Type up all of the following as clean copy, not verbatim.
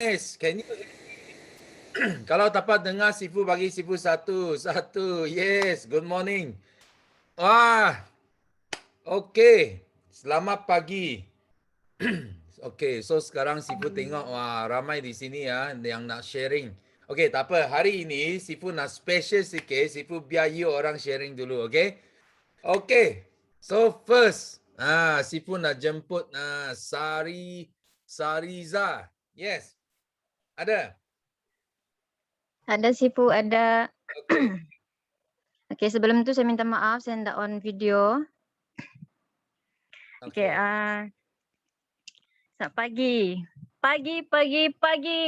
Yes, can you kalau dapat dengar Sifu bagi Sifu satu. Yes, good morning. Wah, okey. Selamat pagi. Okey, so sekarang Sifu tengok wah ramai di sini ya yang nak sharing. Okey, tak apa. Hari ini Sifu nak special sikit. Sifu biar you orang sharing dulu, okey? Okey. So first, Sifu nak jemput Sariza. Yes. Ada. Ada Sifu, ada. Okey. Okey, sebelum itu saya minta maaf saya tidak on video. Okey, Okey. selamat pagi. Pagi. Pagi.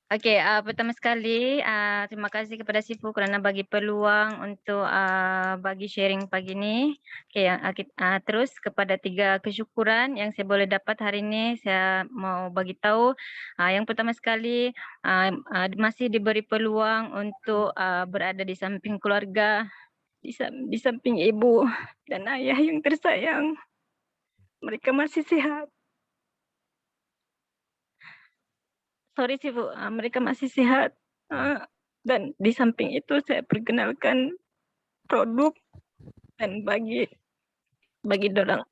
Okey, pertama sekali terima kasih kepada Sifu kerana bagi peluang untuk bagi sharing pagi ni. Okey, terus kepada 3 kesyukuran yang saya boleh dapat hari ini saya mau bagi tahu. Yang pertama sekali masih diberi peluang untuk berada di samping keluarga, di samping ibu dan ayah yang tersayang. Mereka masih sihat. Sorry Sifu, mereka masih sihat. Dan di samping itu saya perkenalkan produk dan bagi dorang lah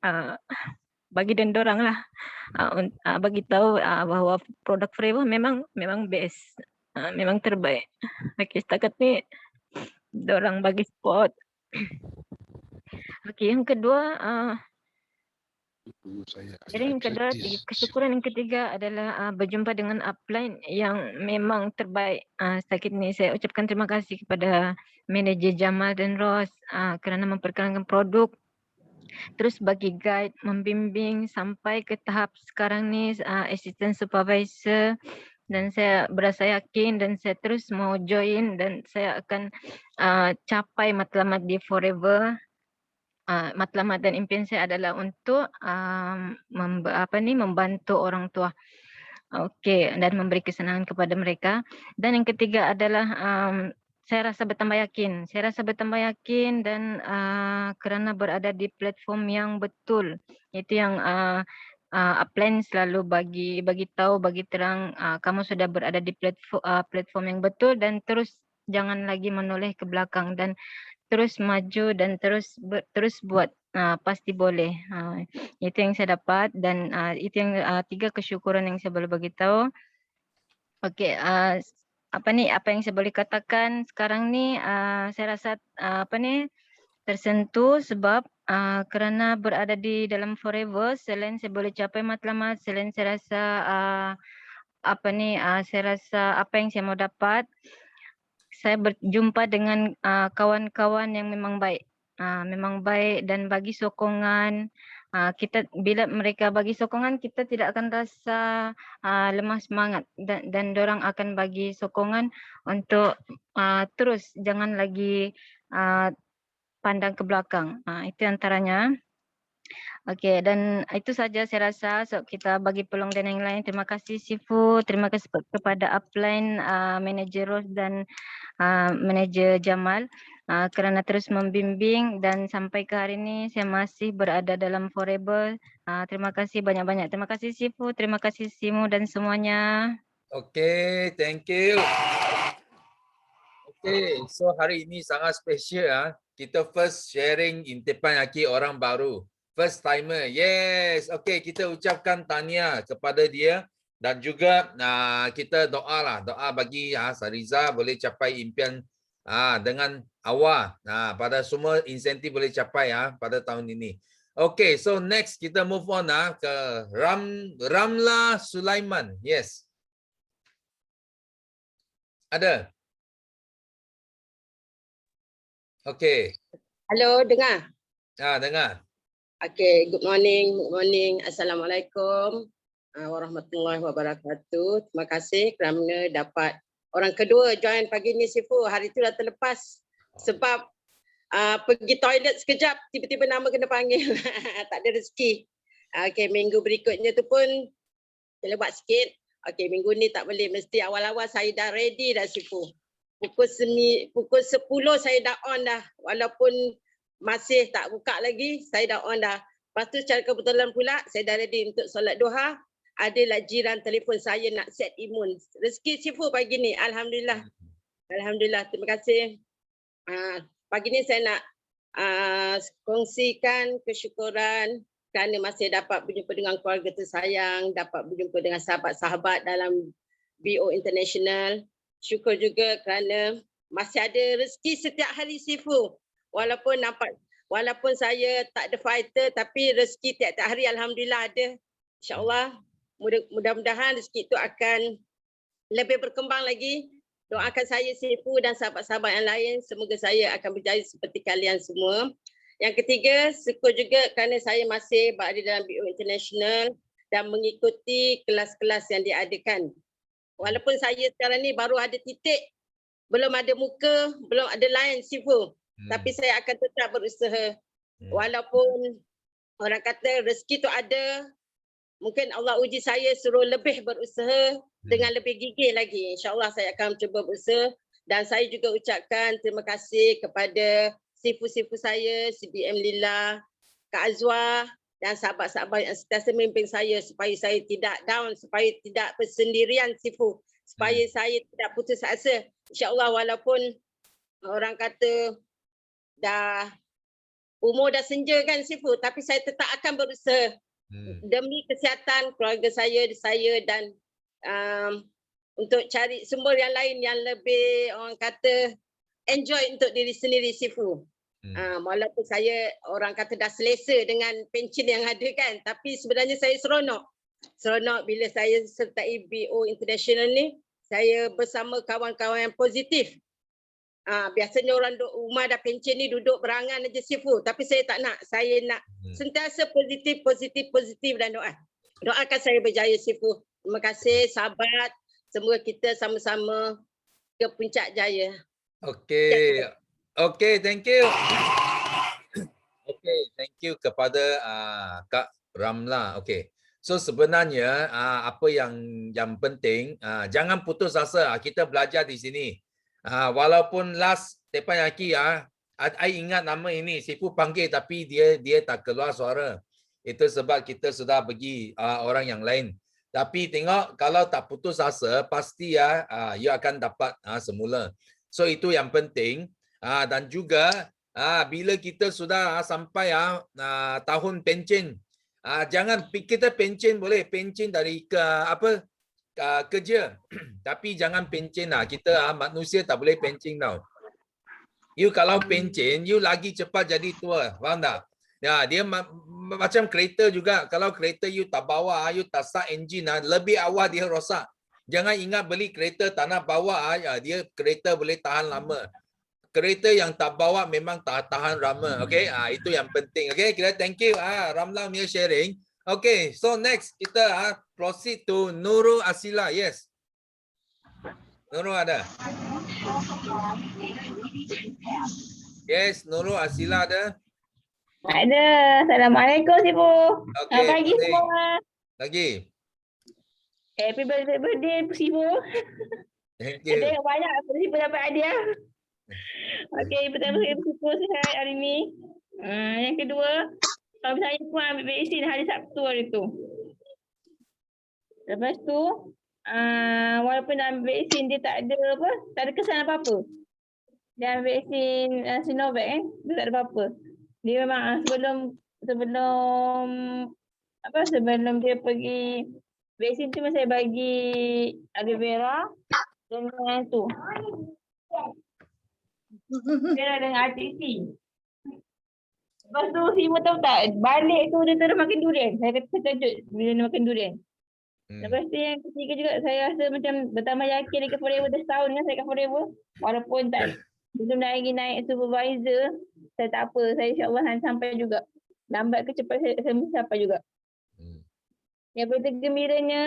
bagi tahu bahawa produk Forever memang best, memang terbaik. Okey, setakat ni dorang bagi support. Okey, yang kedua Jadi yang kedua, kesyukuran yang ketiga adalah berjumpa dengan upline yang memang terbaik. Setakat ini saya ucapkan terima kasih kepada manager Jamal dan Ros kerana memperkenalkan produk. Terus bagi guide, membimbing sampai ke tahap sekarang ni assistant supervisor, dan saya berasa yakin dan saya terus mau join dan saya akan capai matlamat di Forever. Matlamat dan impian saya adalah untuk membantu orang tua. Okey, dan memberi kesenangan kepada mereka. Dan yang ketiga adalah saya rasa bertambah yakin. Saya rasa bertambah yakin dan kerana berada di platform yang betul. Itu yang upline selalu bagi tahu, bagi terang kamu sudah berada di platform yang betul dan terus jangan lagi menoleh ke belakang dan terus maju dan terus buat, pasti boleh. Itu yang saya dapat dan itu yang 3 kesyukuran yang saya boleh bagi tahu. Okey, apa yang saya boleh katakan sekarang ni saya rasa tersentuh sebab kerana berada di dalam Forever, selain saya boleh capai matlamat, selain saya rasa saya rasa apa yang saya mau dapat, saya berjumpa dengan kawan-kawan yang memang baik dan bagi sokongan. Kita bila mereka bagi sokongan, kita tidak akan rasa lemah semangat dan dorang akan bagi sokongan untuk terus jangan lagi pandang ke belakang. Itu antaranya. Okey, dan itu saja saya rasa. So kita bagi peluang dan yang lain. Terima kasih Sifu, terima kasih kepada upline, manager Ros dan manager Jamal kerana terus membimbing dan sampai ke hari ini saya masih berada dalam Forever. Terima kasih banyak-banyak. Terima kasih Sifu, terima kasih Simu dan semuanya. Okey, thank you. Okey, so hari ini sangat special Kita first sharing intipan lagi orang baru. First timer. Yes. Okey, kita ucapkan tahniah kepada dia dan juga kita doa bagi Sariza boleh capai impian dengan awal. Pada semua insentif boleh capai pada tahun ini. Okey, so next kita move on ke Ramla Sulaiman. Yes. Ada. Okey. Halo, dengar? Dengar. Okey, good morning. Assalamualaikum warahmatullahi wabarakatuh. Terima kasih kerana dapat orang kedua join pagi ni Sifu. Hari tu dah terlepas sebab pergi toilet sekejap, tiba-tiba nama kena panggil. Tak ada rezeki. Okey, minggu berikutnya tu pun terlebat sikit. Okey, minggu ni tak boleh. Mesti awal-awal saya dah ready dah Sifu. Pukul 10 saya dah on dah. Walaupun masih tak buka lagi, saya dah on dah. Lepas tu secara kebetulan pula, saya dah ready untuk solat duha. adalah jiran telefon saya nak set imun. Rezeki Sifu pagi ni, alhamdulillah. Alhamdulillah, terima kasih. Pagi ni saya nak kongsikan kesyukuran kerana masih dapat berjumpa dengan keluarga tersayang, dapat berjumpa dengan sahabat-sahabat dalam BO International. Syukur juga kerana masih ada rezeki setiap hari Sifu. Walaupun saya tak ada fighter, tapi rezeki tiap-tiap hari alhamdulillah ada. InsyaAllah mudah-mudahan rezeki itu akan lebih berkembang lagi. Doakan saya Sifu dan sahabat-sahabat yang lain, semoga saya akan berjaya seperti kalian semua. Yang ketiga, syukur juga kerana saya masih berada dalam BO International dan mengikuti kelas-kelas yang diadakan. Walaupun saya sekarang ni baru ada titik, belum ada muka, belum ada line Sifu. Tapi saya akan tetap berusaha. Walaupun orang kata rezeki tu ada, mungkin Allah uji saya suruh lebih berusaha dengan lebih gigih lagi. InsyaAllah saya akan cuba berusaha. Dan saya juga ucapkan terima kasih kepada Sifu-sifu saya, CBM Lila, Kak Azwar dan sahabat-sahabat yang sentiasa memimpin saya supaya saya tidak down, supaya tidak bersendirian Sifu, supaya saya tidak putus asa. InsyaAllah walaupun orang kata umur dah senja kan Sifu, tapi saya tetap akan berusaha demi kesihatan keluarga saya dan untuk cari sumber yang lain yang lebih orang kata enjoy untuk diri sendiri Sifu. Walaupun saya orang kata dah selesa dengan pencen yang ada kan, tapi sebenarnya saya seronok bila saya sertai BO International ni. Saya bersama kawan-kawan yang positif. Biasanya orang duduk rumah dah pencen ni duduk berangan aja Sifu, tapi saya tak nak. Saya nak sentiasa positif dan doakan saya berjaya Sifu. Terima kasih sahabat. Semoga kita sama-sama ke puncak jaya. Okey, thank you. Okey, thank you kepada Kak Ramla. Okey. So sebenarnya apa yang penting, jangan putus asa. Kita belajar di sini. Walaupun last teppanyaki I ingat nama ini Sifu panggil tapi dia tak keluar suara. Itu sebab kita sudah bagi orang yang lain. Tapi tengok kalau tak putus asa pasti you akan dapat semula. So itu yang penting. Dan juga bila kita sudah sampai tahun pencen, jangan kita pencen boleh pencen dari kerja. Tapi jangan pencen kita manusia tak boleh pencen tau. You kalau pencen, you lagi cepat jadi tua. Faham tak? Ya, dia macam kereta juga. Kalau kereta you tak bawa, you tak start engine, lebih awal dia rosak. Jangan ingat beli kereta tak nak bawa, dia kereta boleh tahan lama. Kereta yang tak bawa memang tak tahan lama. Okay, itu yang penting. Okay, kita thank you Ramla punya sharing. Okay, so next kita proceed to Nurul Asila. Yes. Nurul ada? Yes, Nurul Asila ada? Ada. Assalamualaikum Sifu. Okay, Selamat pagi semua. Lagi. Happy birthday Sifu. Thank Ada you. yang banyak Sifu dapat hadiah. Okey, pertama saya bersyukur sihat hari ni. Yang kedua, suami saya pun ambil vaksin hari Sabtu hari tu. Lepas tu, walaupun ambil vaksin dia tak ada kesan apa-apa. Dia ambil vaksin Sinovac dia tak ada apa-apa. Dia memang sebelum dia pergi vaksin tu saya bagi aloe vera dengan tu. Vera dengan RTC. Lepas tu Sifu tahu tak, balik tu dia terus makan durian. Saya kata terkejut bila dia makan durian. Lepas tu yang ketiga juga saya rasa macam bertambah yakin dekat Forever dah setahun kan saya kat Forever. Walaupun belum lagi naik supervisor, saya tak apa. Saya insyaAllah sampai juga. Lambat ke cepat saya sampai juga. Yang berita gembiranya,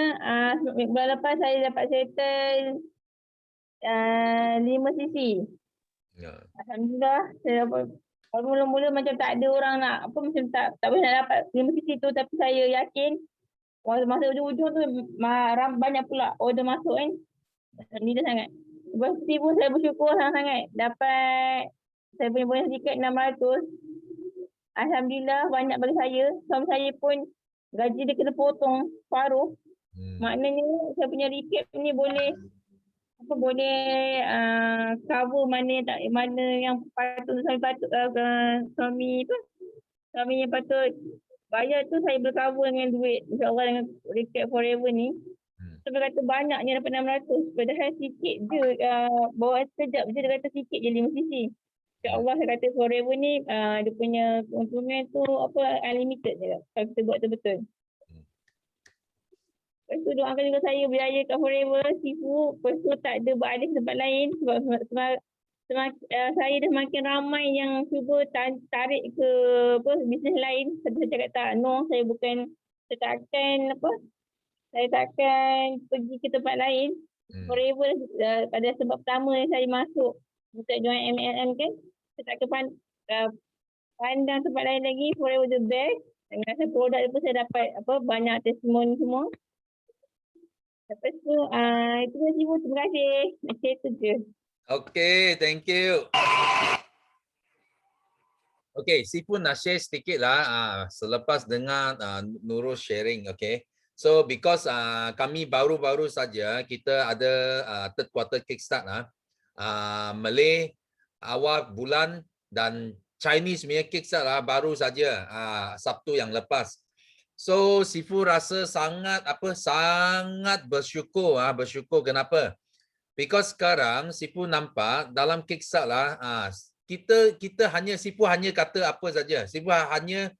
bulan lepas saya dapat settle 5 sisi. Alhamdulillah, saya dapat. Mula-mula macam tak ada orang nak, macam tak boleh nak dapat 5 sisi tu, tapi saya yakin masa ujung-ujung tu banyak pula order masuk kan. Alhamdulillah sangat. Lepas tu pun saya bersyukur sangat-sangat dapat saya punya bonus tiket 600. Alhamdulillah banyak bagi saya. Suami saya pun gaji dia kena potong separuh. Maknanya saya punya recap ni boleh boleh cover mana yang patut suami yang patut bayar tu saya boleh cover dengan duit insya-Allah dengan recap forever ni. Sebab kata banyaknya dapat 600 padahal sikit je bawa sekejap je dia kata sikit je 5 sisi. InsyaAllah saya kata forever ni dia punya keuntungan tu unlimited je kalau kita buat betul-betul. Lepas tu doakan juga saya berjaya kat forever Sifu. Lepas tu tak ada beralih tempat lain sebab saya dah makin ramai yang cuba tarik ke bisnes lain. Saya cakap tak, no, saya takkan pergi ke tempat lain. Forever pada sebab pertama yang saya masuk untuk join MLM kan, saya takkan pandang tempat lain lagi. Forever the best. Dengan rasa produk tu saya dapat banyak testimoni semua. Lepas tu itu lah Sifu, terima kasih. Macam itu je. Okay, thank you. Okay, Sifu nak share sedikit lah selepas dengar Nurul sharing, okay. So because kami baru-baru saja kita ada third quarter kickstart Malay awal bulan dan Chinese punya kickstart baru saja Sabtu yang lepas. So Sifu rasa sangat bersyukur bersyukur kenapa? Because sekarang Sifu nampak dalam kickstart kita Sifu hanya kata apa saja. Sifu hanya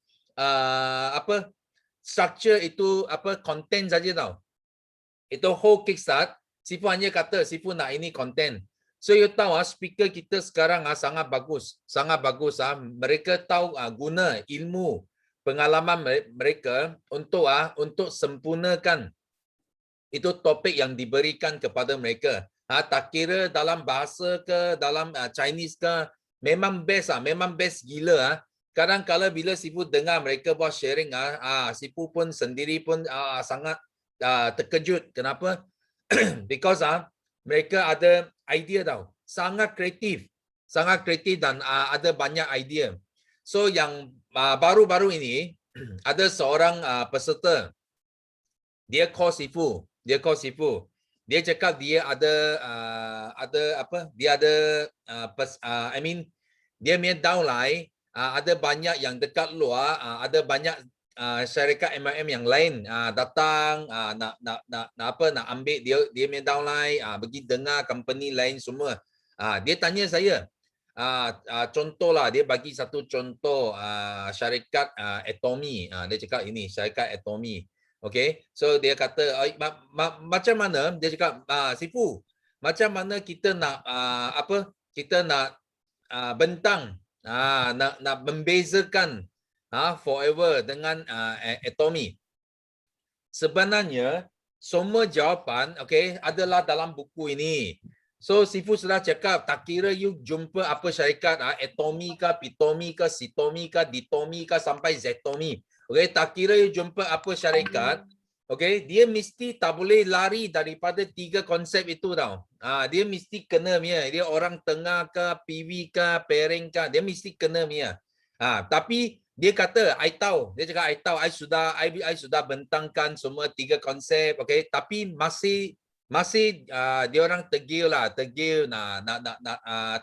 structure itu content saja tau. Itu whole kickstart Sifu hanya kata Sifu nak ini content. So you tahu speaker kita sekarang sangat bagus. Sangat bagus mereka tahu guna ilmu pengalaman mereka untuk sempurnakan itu topik yang diberikan kepada mereka. Tak kira dalam bahasa ke, dalam Chinese ke, memang best gila. Kadang-kala bila Sifu dengar mereka buat sharing Sifu pun sendiri pun sangat terkejut. Kenapa? Because mereka ada idea tau. Sangat kreatif dan ada banyak idea. So yang baru-baru ini ada seorang peserta, dia call Sifu. Dia cakap dia dia punya downline ada banyak yang dekat luar, ada banyak syarikat MLM yang lain datang nak ambil dia punya downline, pergi dengar company lain semua. Dia tanya saya, contohlah dia bagi satu contoh syarikat Atomy. Dia cakap ini syarikat Atomy. Okay, so dia kata macam mana, dia cakap Sifu, macam mana kita nak kita nak bentang nak membezakan forever dengan Atomy. Sebenarnya semua jawapan adalah dalam buku ini. So Sifu sudah cakap tak kira you jumpa apa syarikat Atomy ke, Pitomy ke, Sitomy ke, Ditomy ke sampai Zetomy. Tak kira you jumpa apa syarikat, dia mesti tak boleh lari daripada 3 konsep itu tau. Dia mesti kena punya. Dia orang tengah ke, PV ke, pairing ke, dia mesti kena punya. Tapi dia kata, I tahu. Dia cakap, I tahu. I sudah bentangkan semua 3 konsep. Tapi masih dia orang tegil nak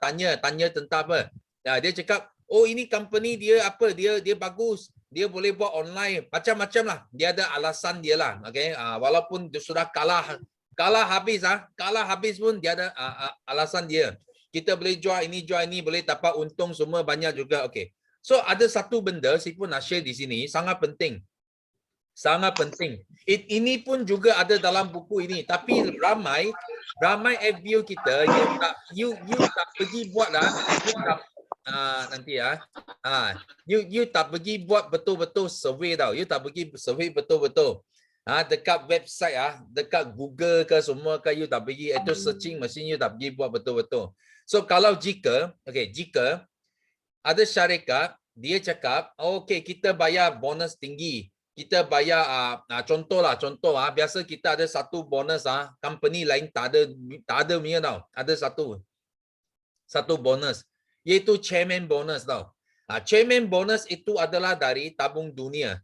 tanya tentang apa. Dia cakap, oh ini company dia dia bagus. Dia boleh buat online macam-macam lah. Dia ada alasan dia lah. Walaupun dia sudah kalah habis pun dia ada alasan dia. Kita boleh jual ini boleh dapat untung semua banyak juga. So ada satu benda Sifu nak share di sini sangat penting. Ini pun juga ada dalam buku ini, tapi ramai FBO kita you tak pergi buat lah. Nanti you tak pergi buat betul-betul survey tau. You tak pergi survey betul-betul. Dekat website dekat Google ke semua ke, you tak pergi itu searching machine, you tak pergi buat betul-betul. So kalau jika ada syarikat dia cakap, kita bayar bonus tinggi. Kita bayar contoh biasa kita ada satu bonus company lain tak ada punya tau. Ada satu bonus, iaitu chairman bonus tau. Chairman bonus itu adalah dari tabung dunia.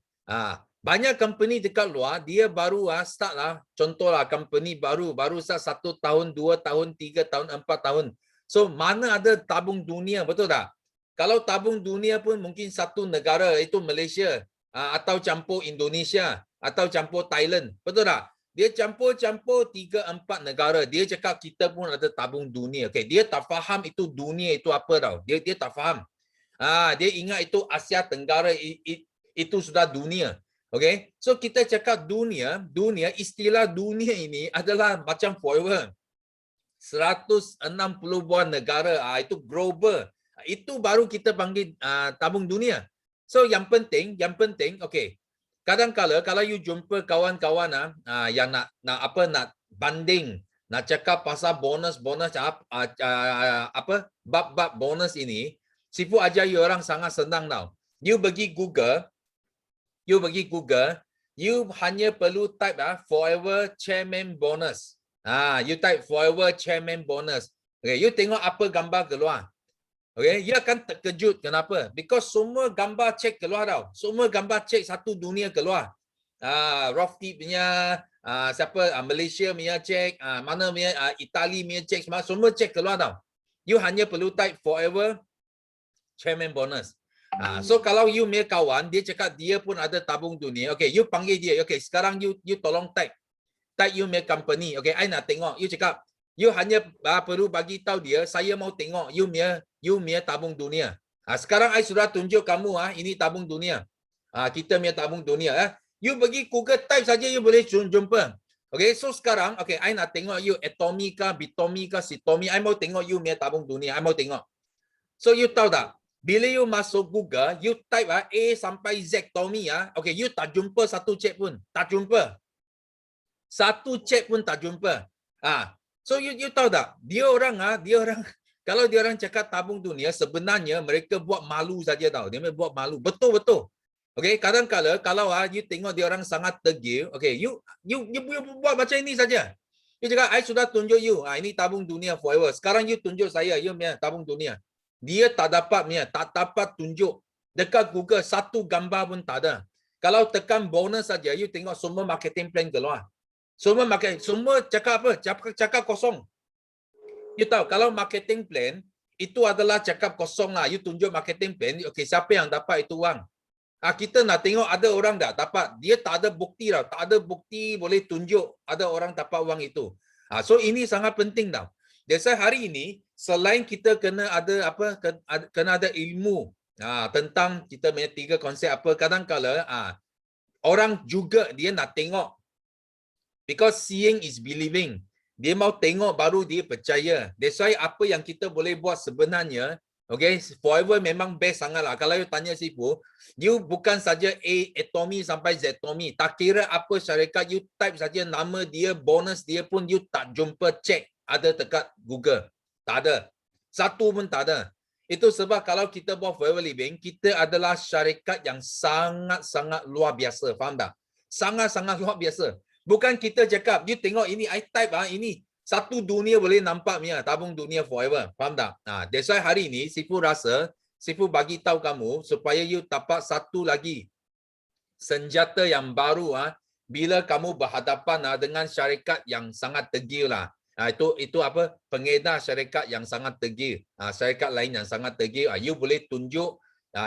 Banyak company dekat luar, dia baru start lah. Contohlah company baru start 1 tahun, 2 tahun, 3 tahun, 4 tahun. So mana ada tabung dunia, betul tak? Kalau tabung dunia pun mungkin satu negara, itu Malaysia, atau campur Indonesia, atau campur Thailand, betul tak? Dia campur-campur 3-4 negara. Dia cakap kita pun ada tabung dunia. Okay, dia tak faham itu dunia itu apa tau. Dia tak faham. Dia ingat itu Asia Tenggara, itu sudah dunia. Okay, so kita cakap dunia, istilah dunia ini adalah macam forever. 160 buah negara, itu global. Itu baru kita panggil tabung dunia. So yang penting, okay. Kadang-kala kalau you jumpa kawan-kawan yang nak banding, nak cakap pasal bonus bab bonus ini, Sifu ajar you orang sangat senang tau. You pergi Google, you hanya perlu type forever chairman bonus. You type forever chairman bonus. Okay, you tengok apa gambar keluar. Okay, you akan terkejut. Kenapa? Because semua gambar cek keluar tau. Semua gambar cek satu dunia keluar. Rothschild punya, Malaysia punya cek, mana punya, Itali punya cek, semua cek keluar tau. You hanya perlu type forever chairman bonus. So kalau you punya kawan, dia cakap dia pun ada tabung dunia. Okay, you panggil dia. Okay, sekarang you tolong type you punya company. Okay, I nak tengok. You cakap, you hanya perlu bagi tahu dia, saya mau tengok you punya tabung dunia. Sekarang I sudah tunjuk kamu, ini tabung dunia. Kita punya tabung dunia. You pergi Google type saja, you boleh jumpa. Okay, so sekarang, okay, I nak tengok you Atomy kah, Bitomy kah, Sitomy. I mau tengok you punya tabung dunia. I mau tengok. So you tahu tak? Bila you masuk Google, you type A sampai Z Tommy, okay, you tak jumpa satu cek pun. Tak jumpa. Satu cek pun tak jumpa. So you tahu tak? Dia orang kalau dia orang cakap tabung dunia, sebenarnya mereka buat malu saja tahu. Dia buat malu. Betul-betul. Okay, kadang-kala kalau you tengok dia orang sangat tegil, okay, you buat macam ini saja. You cakap, I sudah tunjuk you. Ini tabung dunia forever. Sekarang you tunjuk saya, you punya tabung dunia. Dia tak dapat tunjuk. Dekat Google, satu gambar pun tak ada. Kalau tekan bonus saja, you tengok semua marketing plan keluar. Semua cakap apa? Cakap kosong. You tahu, kalau marketing plan, itu adalah cakap kosong lah. You tunjuk marketing plan, okay, siapa yang dapat itu uang? Kita nak tengok ada orang tak dapat. Dia tak ada bukti tau. Tak ada bukti boleh tunjuk ada orang dapat uang itu. So ini sangat penting tau. Jadi hari ini, selain kita kena ada ilmu tentang kita punya 3 konsep apa, kadang-kala orang juga dia nak tengok. Because seeing is believing. Dia mau tengok baru dia percaya. That's why apa yang kita boleh buat sebenarnya, okay, forever memang best sangat lah. Kalau you tanya Sifu, you bukan saja Atomy sampai Z Atomy. Tak kira apa syarikat, you type saja nama dia, bonus dia pun you tak jumpa cek ada dekat Google. Tak ada. Satu pun tak ada. Itu sebab kalau kita buat forever living, kita adalah syarikat yang sangat-sangat luar biasa. Faham tak? Sangat-sangat luar biasa. Bukan kita cakap, you tengok ini, I type ini. Satu dunia boleh nampak punya tabung dunia forever. Faham tak? That's why hari ini Sifu rasa, Sifu bagi tahu kamu supaya you dapat satu lagi senjata yang baru bila kamu berhadapan dengan syarikat yang sangat tegil lah. Itu apa? Pengedar syarikat yang sangat tegil. Syarikat lain yang sangat tegil. You boleh tunjuk,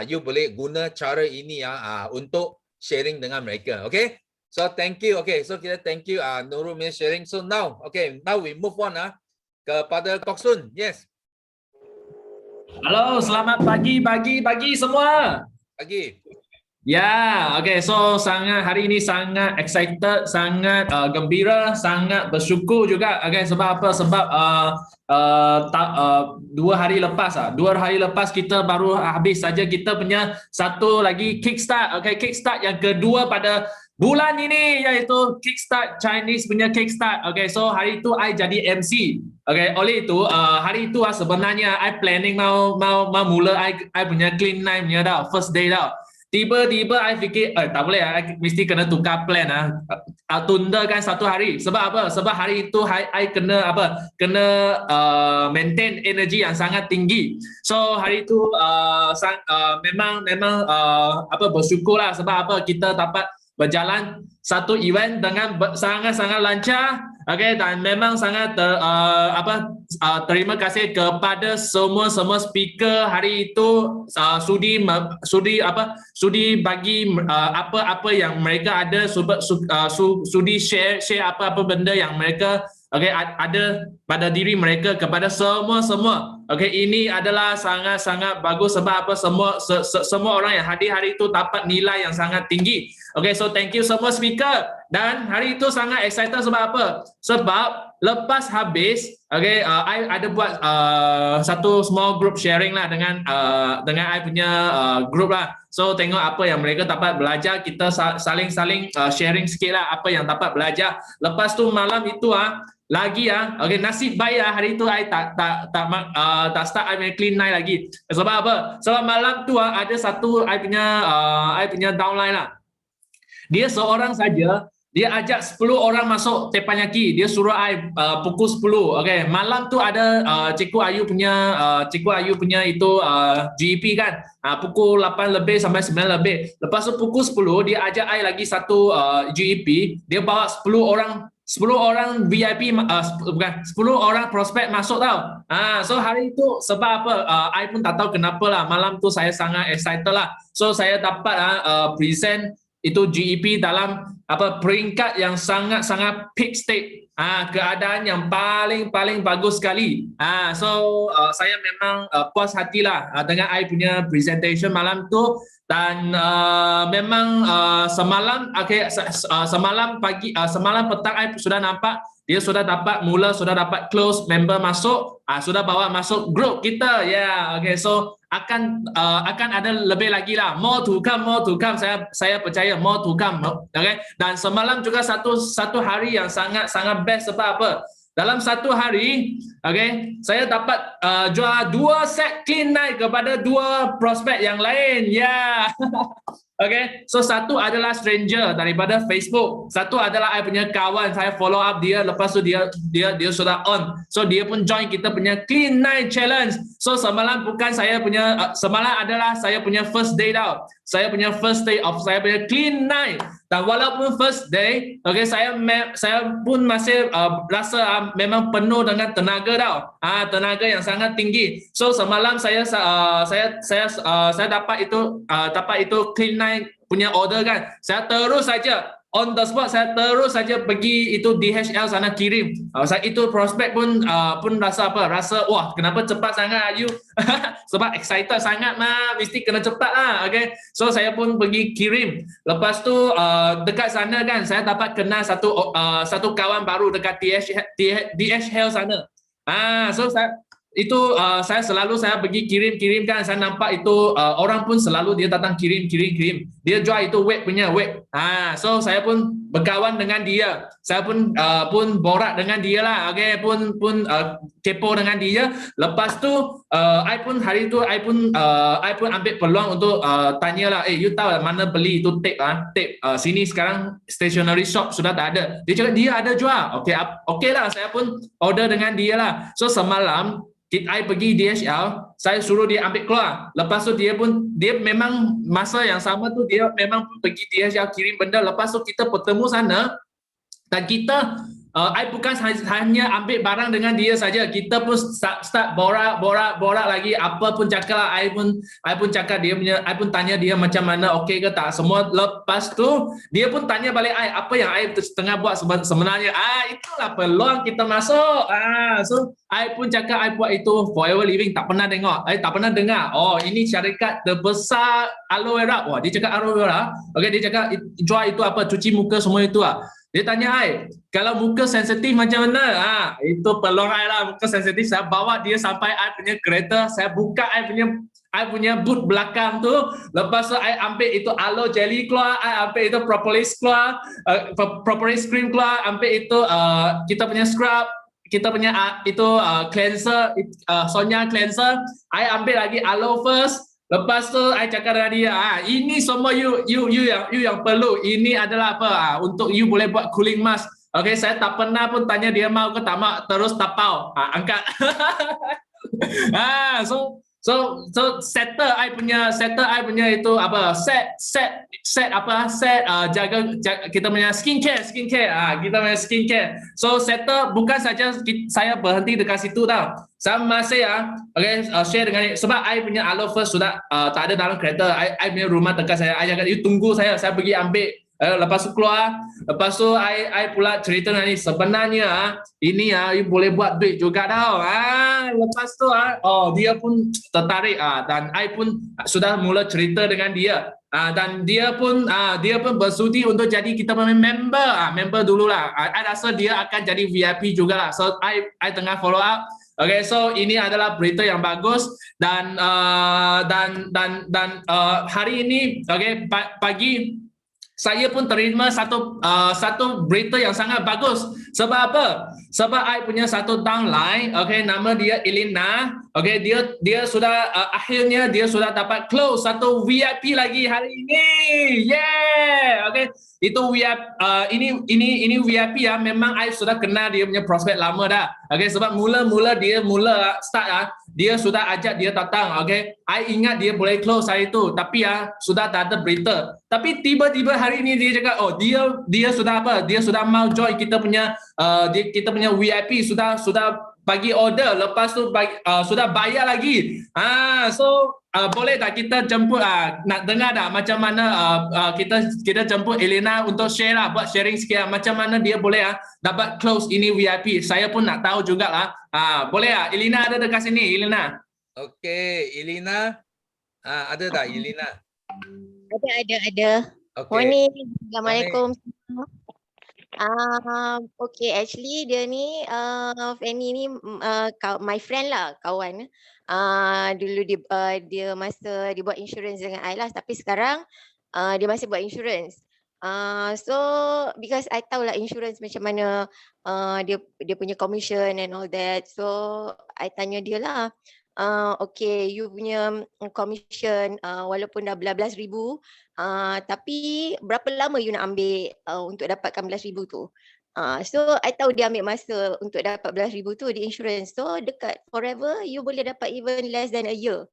you boleh guna cara ini untuk sharing dengan mereka. Okay? So thank you. Okay, so kita thank you Nurul punya sharing. So now, okay, now we move on kepada Kok Sun. Yes. Halo, selamat pagi semua. Pagi. Ya, okay, so hari ini sangat excited, sangat gembira, sangat bersyukur juga. Okay, sebab apa? Sebab 2 hari lepas kita baru habis saja kita punya satu lagi kickstart. Okay, kickstart yang kedua pada bulan ini, iaitu Kickstart Chinese punya Kickstart. Okay, so hari itu I jadi MC. Okay, oleh itu hari itu sebenarnya I planning mau mula I punya clean night punya dah, first day dah. Tiba-tiba I fikir tak boleh, I mesti kena tukar plan tundakan satu hari. Sebab apa? Sebab hari itu I kena maintain energi yang sangat tinggi. So hari itu memang bersyukurlah sebab apa kita dapat berjalan satu event dengan sangat-sangat lancar. Okay, dan memang sangat terima kasih kepada semua speaker hari itu sudi bagi apa yang mereka ada, sudi share apa benda yang mereka ada pada diri mereka kepada semua. Okay, ini adalah sangat-sangat bagus sebab apa, semua orang yang hadir hari itu dapat nilai yang sangat tinggi. Okay, so thank you semua speaker. Dan hari itu sangat excited sebab apa? Sebab lepas habis, okay, I ada buat satu small group sharing lah dengan I punya group lah. So tengok apa yang mereka dapat belajar, kita saling sharing sikit lah apa yang dapat belajar. Lepas tu malam itu lagi okay, nasib baik hari itu I tak start I punya clean night lagi. Sebab apa? Sebab malam tu ada satu I punya downline lah. Dia seorang saja, dia ajak 10 orang masuk teppanyaki. Dia suruh I pukul 10. Okay, malam tu ada Cikgu Ayu punya itu GEP kan. Pukul 8 lebih sampai 9 lebih. Lepas tu pukul 10 dia ajak I lagi satu GEP. Dia bawa 10 orang VIP, bukan 10 orang prospek masuk tau. So hari itu sebab apa, I pun tak tahu kenapa lah, malam tu saya sangat excited lah. So saya dapat present itu GEP dalam peringkat yang sangat peak state, keadaan yang paling bagus sekali. So saya memang puas hatilah dengan I punya presentation malam tu. Dan memang semalam petang I sudah nampak dia sudah dapat close member masuk, sudah bawa masuk grup kita. Okay, so akan ada lebih lagi lah, more to come. Saya percaya more to come. Okay, dan semalam juga satu hari yang sangat best. Sebab apa? Dalam satu hari, okay, saya dapat jual 2 set clean night kepada 2 prospek yang lain. Okay, so satu adalah stranger daripada Facebook, satu adalah I punya kawan, saya follow up dia, lepas tu dia sudah on, so dia pun join kita punya clean night challenge. So semalam semalam adalah saya punya first day tau, saya punya first day of saya punya clean night. Dan walaupun first day, okay, saya pun masih rasa memang penuh dengan tenaga tau, tenaga yang sangat tinggi. So semalam saya dapat itu clean night punya order kan, saya terus saja on the spot, saya terus saja pergi itu DHL sana kirim. Saya itu prospek pun rasa wah, kenapa cepat sangat you? Sebab excited sangat mah, mesti kena cepat lah. Okay, so saya pun pergi kirim. Lepas tu dekat sana kan saya dapat kenal satu kawan baru dekat DHL sana. So saya selalu pergi kirim kan, saya nampak itu orang pun selalu dia datang kirim. Dia jual itu web. So saya pun berkawan dengan dia. Saya pun borak dengan dia lah. Okay, pun kepo dengan dia. Lepas tu I pun hari itu I pun ambil peluang untuk tanya lah, you tahu mana beli itu tape sini sekarang stationery shop sudah tak ada. Dia cakap dia ada jual. Okay lah, saya pun order dengan dia lah. So semalam I pergi DHL, saya suruh dia ambil keluar. Lepas tu dia memang masa yang sama tu dia memang pergi DHL kirim benda. Lepas tu kita bertemu sana dan kita I bukan hanya ambil barang dengan dia saja, kita pun start borak lagi, apa pun cakap lah. I pun cakap I pun tanya dia macam mana, okey ke tak semua. Lepas tu dia pun tanya balik I apa yang I tengah buat sebenarnya. Itulah peluang kita masuk. So I pun cakap I buat itu Forever Living, tak pernah dengar. Oh, ini syarikat terbesar aloe vera. Wah, dia cakap aloe vera. Okey, dia cakap jual itu apa, cuci muka semua itu lah. Dia tanya I, kalau muka sensitif macam mana? Itu peluang I lah, muka sensitif. Saya bawa dia sampai I punya kereta, saya buka I punya boot belakang tu. Lepas tu I ambil itu aloe jelly keluar, I ambil itu propolis keluar, propolis cream keluar, ambil itu kita punya scrub, kita punya itu cleanser, Sonia cleanser. I ambil lagi aloe first. Lepas tu I cakap dengan dia, ini semua you yang perlu. Ini adalah apa? Untuk you boleh buat cooling mask. Okay, saya tak pernah pun tanya dia mau ke tak mau, terus tapau, angkat. So So setter I punya itu apa? Set jaga kita punya skincare. Kita punya skincare. So setter bukan saja saya berhenti dekat situ tau. Saya masih share dengan sebab I punya Alofer sudah tak ada dalam kereta. I punya rumah dekat saya. I cakap you tunggu saya pergi ambil. Lepas tu keluar, lepas tu I pula cerita dengan ni sebenarnya ini you boleh buat duit juga tau. Lepas tu dia pun tertarik dan I pun sudah mula cerita dengan dia. Dan dia pun bersudi untuk jadi kita punya member dululah. I rasa dia akan jadi VIP jugalah. So I tengah follow up. Okay, so ini adalah berita yang bagus dan hari ini pagi saya pun terima satu berita yang sangat bagus. Sebab apa? Sebab I punya satu downline, nama dia Elena. Dia sudah akhirnya dia sudah dapat close satu VIP lagi hari ini. Yeah. Itu VIP ini VIP memang I sudah kenal dia punya prospek lama dah. Sebab mula dia start dia sudah ajak dia datang. I ingat dia boleh close hari itu, tapi sudah tak ada berita. Tapi tiba-tiba hari ini dia cakap dia sudah apa? Dia sudah mau join kita punya VIP, sudah bagi order, lepas tu sudah bayar lagi. So boleh tak kita jemput nak dengar tak macam mana kita jemput Elena untuk share lah, buat sharing sikit macam mana dia boleh dapat close ini VIP. Saya pun nak tahu jugalah. Boleh tak? Elena ada dekat sini, Elena? Okey, Elena. Ada tak Elena? Ada. Okey. Morning. Assalamualaikum. Okay, actually dia ni Fanny ni my friend lah, kawan. Dulu dia masa dia buat insurance dengan I lah, tapi sekarang dia masih buat insurance. So because I tahu lah insurance macam mana dia punya commission and all that. So I tanya dia lah, okay, you punya commission walaupun dah belas ribu, tapi berapa lama you nak ambil untuk dapatkan belas ribu tu? So I tahu dia ambil masa untuk dapat belas ribu tu di insurance. So dekat forever you boleh dapat even less than a year.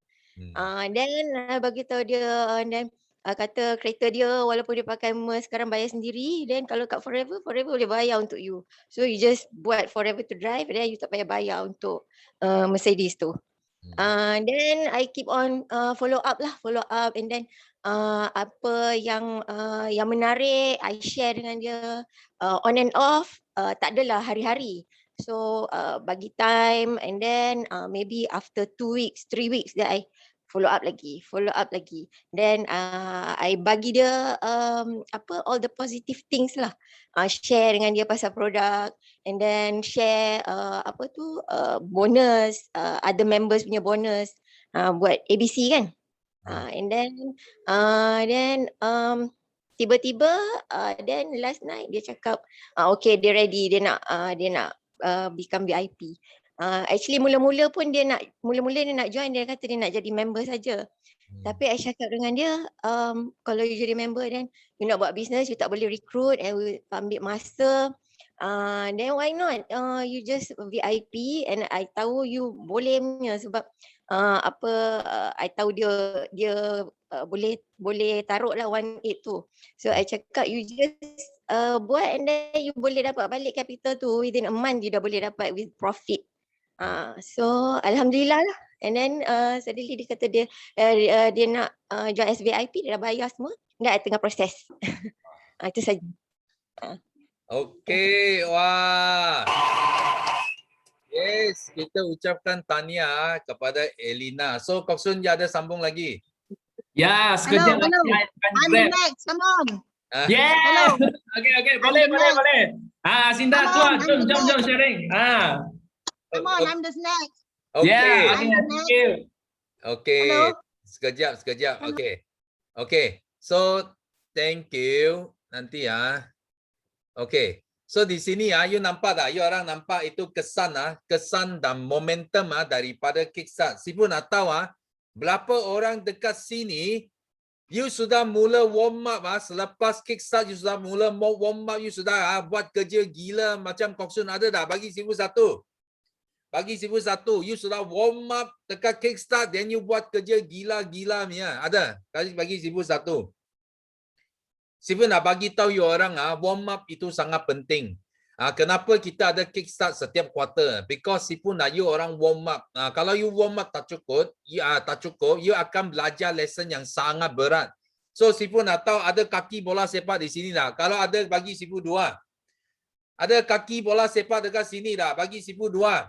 Then bagi tahu dia, dan kata kereta dia walaupun dia pakai sekarang bayar sendiri, then kalau kat forever boleh bayar untuk you. So you just buat forever to drive, then you tak payah bayar untuk Mercedes tu. Then I keep on follow up, and then apa yang menarik I share dengan dia, on and off, tak adalah hari-hari. So bagi time, and then maybe after 2 weeks, 3 weeks that I follow up lagi. Then I bagi dia all the positive things lah. Share dengan dia pasal produk, and then share bonus, other members punya bonus buat ABC kan. And then tiba-tiba then last night dia cakap okay, dia ready, dia nak become VIP. Actually mula-mula dia nak join, dia kata dia nak jadi member saja. Tapi I cakap dengan dia, kalau you jadi member, then you nak buat business, you tak boleh recruit and ambil masa. Then why not you just VIP, and I tahu you boleh punya sebab I tahu dia boleh taruh lah 18 tu. So I cakap you just buat, and then you boleh dapat balik capital tu within a month, you dah boleh dapat with profit. So alhamdulillah lah. And then suddenly dia kata dia nak join as VIP, dia dah bayar semua. Dah tengah proses. Itu saja. Okey, wah. Yes, kita ucapkan tahniah kepada Elena. So Kok Sun ada sambung lagi? Ya, sekejap Hello. I'm the next. Come on. Yeah. Hello. Okay, boleh. Sinda keluar, jom sharing. Come on, I'm the next. Okey. Yeah, thank you. Okey. Hello. Sekejap. Hello. Okey. So thank you. Nanti Okey. So di sini you nampak tak? You orang nampak itu kesan dan momentum daripada Kickstart. Sifu nak tahu berapa orang dekat sini you sudah mula warm up selepas Kickstart, you sudah mula warm up, you sudah buat kerja gila macam Kok Sun ada tak? Bagi Sifu satu. Bagi Sifu 1, you sudah warm up dekat kickstart, then you buat kerja gila-gila punya. Ada? Bagi Sifu 1. Sifu nak bagi tahu you orang warm up itu sangat penting. Kenapa kita ada kickstart setiap quarter? Because Sifu nak you orang warm up. Kalau you warm up tak cukup, you akan belajar lesson yang sangat berat. So Sifu nak tahu ada kaki bola sepak di sini dah. Kalau ada bagi Sifu 2. Ada kaki bola sepak dekat sini dah. Bagi Sifu 2.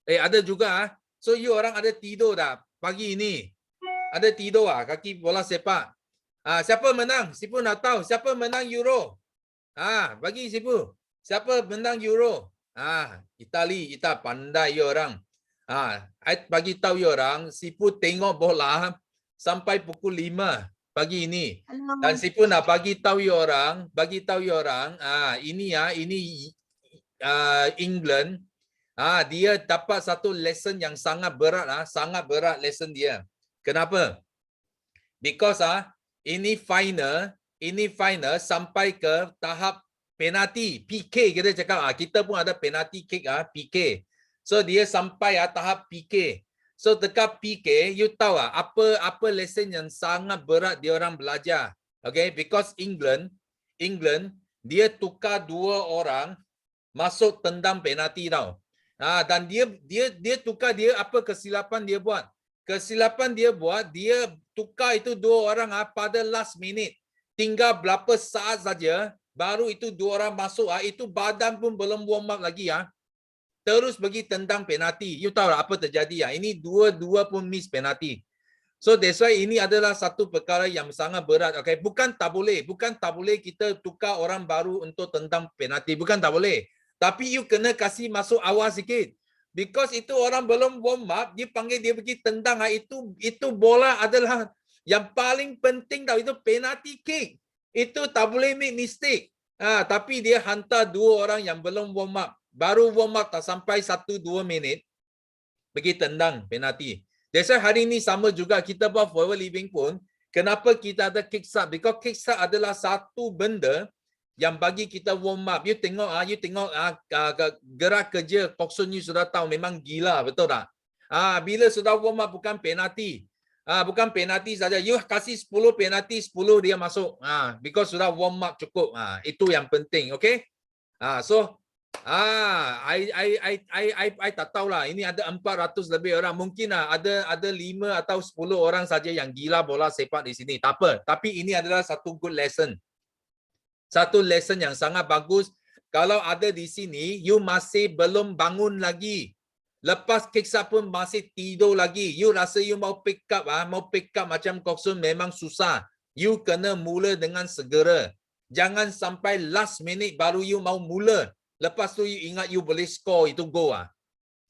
Ada juga. So you orang ada tidur dah pagi ini. Ada tidur kaki bola sepak. Siapa menang? Sifu nak tahu siapa menang Euro. Bagi Sifu. Siapa menang Euro? Itali, kita pandai you orang. I bagi tahu you orang, Sifu tengok bola sampai pukul 5 pagi ini. Dan Sifu nak bagi tahu you orang, ini England. Dia dapat satu lesson yang sangat berat sangat berat lesson dia. Kenapa? Because ini final sampai ke tahap penalti, PK kita cakap. Kita pun ada penalti kick PK. So dia sampai tahap PK. So dekat PK, you tahu apa lesson yang sangat berat dia orang belajar. Okay, because England dia tukar 2 orang masuk tendang penalti tau. Dan dia tukar, dia apa kesilapan dia buat? Kesilapan dia buat, dia tukar itu 2 orang pada last minute. Tinggal berapa saat saja baru itu 2 orang masuk. Itu badan pun belum warm up lagi terus pergi tendang penalti. You tahu apa terjadi Ini dua pun miss penalti. So that's why ini adalah satu perkara yang sangat berat. Okay, bukan tak boleh kita tukar orang baru untuk tendang penalti. Bukan tak boleh. Tapi you kena kasih masuk awal sikit. Because itu orang belum warm up, dia panggil dia pergi tendang. Itu bola adalah yang paling penting tau. Itu penalty kick. Itu tak boleh make mistake. Tapi dia hantar 2 orang yang belum warm up. Baru warm up tak sampai 1-2 minit. Pergi tendang penalty. That's why hari ini sama juga kita buat forward living pun. Kenapa kita ada kickstart? Because kickstart adalah satu benda yang bagi kita warm up. You tengok gerak kerja Coxon you sudah tahu memang gila, betul tak? Bila sudah warm up bukan penalti. Bukan penalti saja. You kasih 10 penalti, 10 dia masuk. Because sudah warm up cukup. Itu yang penting, okay? So I tak tahulah. Ini ada 400 lebih orang. Mungkin ada 5 atau 10 orang saja yang gila bola sepak di sini. Tak apa. Tapi ini adalah satu good lesson. Satu lesson yang sangat bagus. Kalau ada di sini, you masih belum bangun lagi. Lepas kickstart pun masih tidur lagi. You rasa you mau pick up macam Coxon memang susah. You kena mula dengan segera. Jangan sampai last minute baru you mau mula. Lepas tu you ingat you boleh score itu go.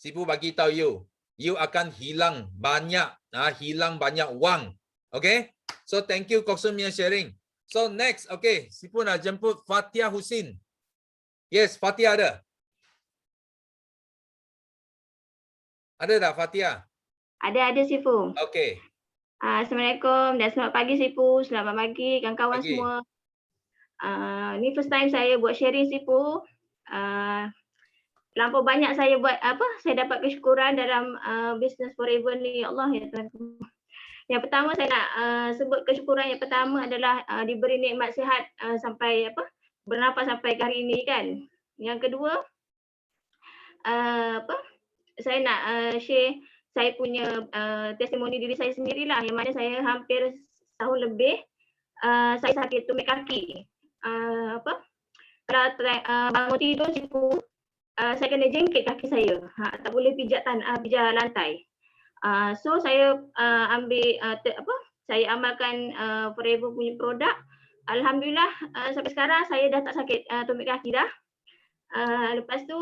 Sifu bagi tahu you akan hilang banyak wang. Okay? So thank you Coxon punya sharing. So next, okay, Sifu nak jemput Fatia Husin. Yes, Fatia ada. Ada tak Fatia? Ada Sifu. Okay. Assalamualaikum dan selamat pagi Sifu. Selamat pagi kawan-kawan semua. Ni first time saya buat sharing Sifu. Lampau banyak saya buat saya dapat kesyukuran dalam business forever ni. Ya Allah ya Tuhan. Yang pertama saya nak sebut kesyukuran yang pertama adalah diberi nikmat sihat sampai bernafas sampai hari ini kan. Yang kedua saya nak share saya punya testimoni diri saya sendirilah, yang mana saya hampir tahun lebih saya sakit tumit kaki. Kalau bangun tidur saya kena jengkit kaki saya. Tak boleh pijak lantai. So saya saya amalkan Forever punya produk. Alhamdulillah sampai sekarang saya dah tak sakit tumit kaki dah. Lepas tu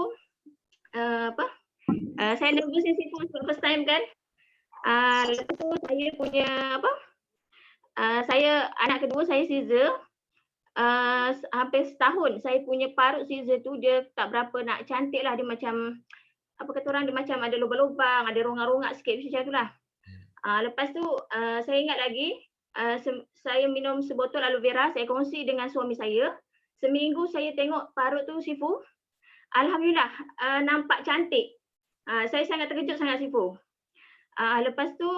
saya nervous Sifu first time kan. Lepas tu saya punya saya anak kedua saya Caesar. Hampir setahun saya punya parut Caesar tu dia tak berapa nak cantik lah, dia macam apa kata orang, dia macam ada lubang-lubang, ada rongak-rongak sikit macam tu lah. Lepas tu saya ingat lagi saya minum sebotol aloe vera, saya kongsi dengan suami saya. Seminggu saya tengok parut tu Sifu, alhamdulillah nampak cantik. Saya sangat terkejut sangat Sifu. Lepas tu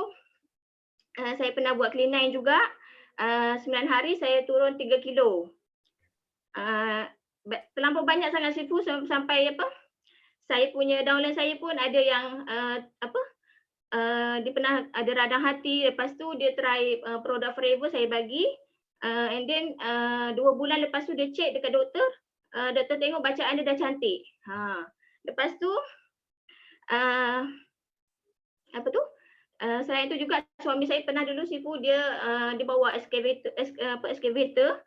saya pernah buat clean 9 juga. 9 hari saya turun 3 kilo. Terlampau banyak sangat Sifu sampai apa? Saya punya downline saya pun ada yang dia pernah ada radang hati, lepas tu dia try produk Forever saya bagi. And then 2 bulan lepas tu dia check dekat doktor, doktor tengok bacaan dia dah cantik. Lepas tu selain itu juga suami saya pernah dulu Sifu dia bawa excavator,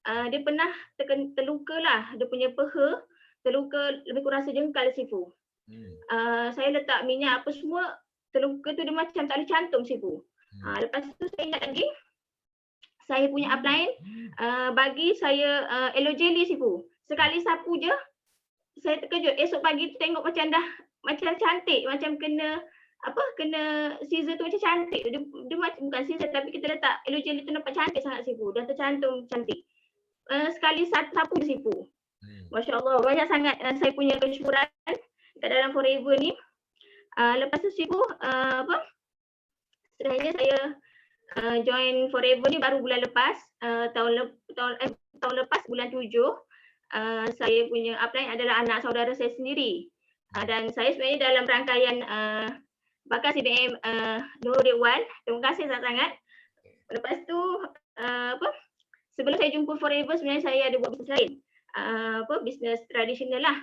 dia pernah terluka lah, dia punya peha terluka lebih kurang sejengkal Sifu. Saya letak minyak apa semua, terluka tu dia macam tak boleh cantum Sifu. Lepas tu saya ingat lagi saya punya upline bagi saya aloe jelly Sifu. Sekali sapu je saya terkejut, esok pagi tu tengok macam dah macam cantik, macam kena scissor tu macam cantik. Dia macam bukan scissor tapi kita letak aloe jelly tu nampak cantik sangat Sifu, dah tercantum cantik. Sekali sapu je Sifu. Masya-Allah, banyak sangat saya punya kesyukuran kat dalam Forever ni. Lepas tu Sifu sebenarnya saya join Forever ni baru bulan lepas, tahun lepas bulan 7. Saya punya upline adalah anak saudara saya sendiri. Dan saya sebenarnya dalam rangkaian bakal CBM Nurul Dewan. Terima kasih sangat-sangat. Lepas tu sebelum saya jumpa Forever sebenarnya saya ada buat bisnes lain. Bisnes tradisional lah.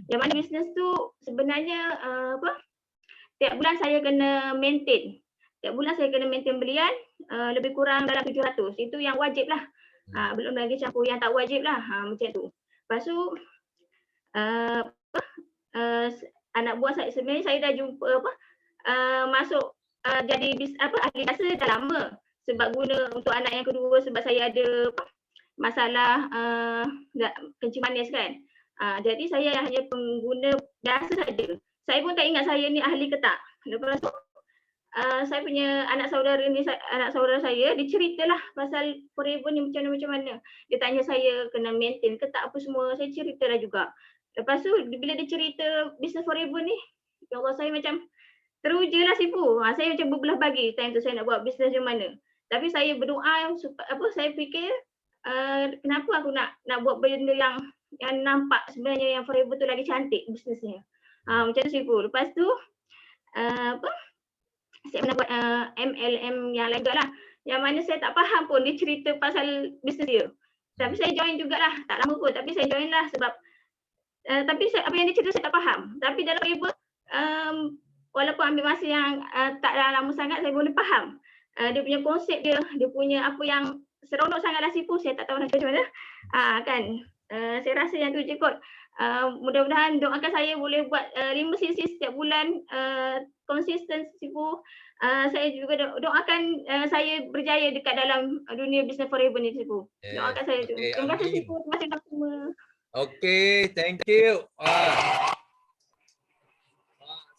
Yang mana bisnes tu sebenarnya tiap bulan saya kena maintain. Tiap bulan saya kena maintain belian lebih kurang dalam 700. Itu yang wajib lah. Belum lagi campur yang tak wajib lah. Macam tu. Lepas tu anak buah saya sebenarnya saya dah jumpa masuk jadi ahli jasa dah lama. Sebab guna untuk anak yang kedua sebab saya ada masalah kencing manis kan. Jadi saya hanya pengguna biasa saja. Saya pun tak ingat saya ni ahli ke tak. Lepas tu saya punya anak saudara saya, dia ceritalah pasal Forever ni macam mana. Dia tanya saya kena maintain ke tak apa semua, saya ceritalah juga. Lepas tu bila dia cerita bisnes Forever ni, ya Allah saya macam teruja lah Sifu. Saya macam berbelah bagi time tu saya nak buat bisnes macam mana. Tapi saya berdoa, saya fikir kenapa aku nak buat benda yang nampak sebenarnya yang Forever tu lagi cantik bisnesnya. Macam tu Sifu. Lepas tu saya pernah buat MLM yang lain juga lah. Yang mana saya tak faham pun dia cerita pasal bisnes dia. Tapi saya join jugalah, tak lama pun. Tapi saya join lah sebab tapi apa yang dia cerita saya tak faham. Tapi dalam Forever walaupun ambil masa yang tak lama sangat saya boleh faham. Dia punya konsep dia punya apa yang seronok sangatlah Sifu. Saya tak tahu nak macam mana. Saya rasa yang tu je kot. Mudah-mudahan doakan saya boleh buat 5 sesi setiap bulan konsisten Sifu. Saya juga doakan saya berjaya dekat dalam dunia bisnes Forever ni Sifu. Doakan saya tu. Terima kasih Sifu. Terima kasih semua. Okay, thank you.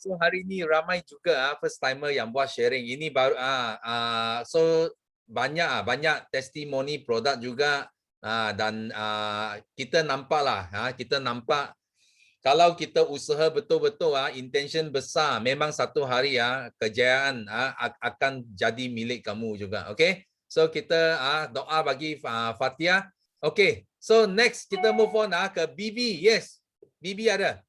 So hari ni ramai juga first timer yang buat sharing. Ini baru so banyak testimoni produk juga. Dan kita nampak kalau kita usaha betul-betul intention besar, memang satu hari kejayaan akan jadi milik kamu juga. Okay, so kita doa bagi Fatia. Okay, so next kita move on ke Bibi. Yes, Bibi ada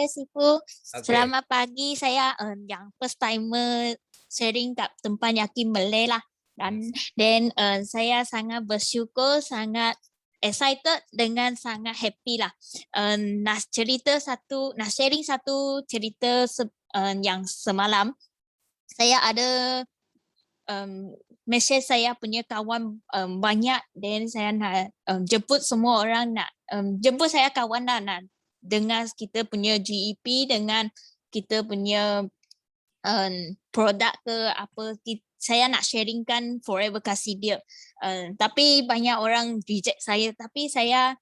Sifu. Okay. Selamat pagi, saya yang first timer sharing kat tempat Yakin Malay lah. Dan saya sangat bersyukur, sangat excited dengan sangat happy lah. Nak sharing satu cerita yang semalam. Saya ada message saya punya kawan banyak, dan saya nak jemput semua orang, jemput saya kawan nak dengar kita punya GEP, dengan kita punya produk ke apa, saya nak sharingkan Forever kasih dia. Tapi banyak orang reject saya, tapi saya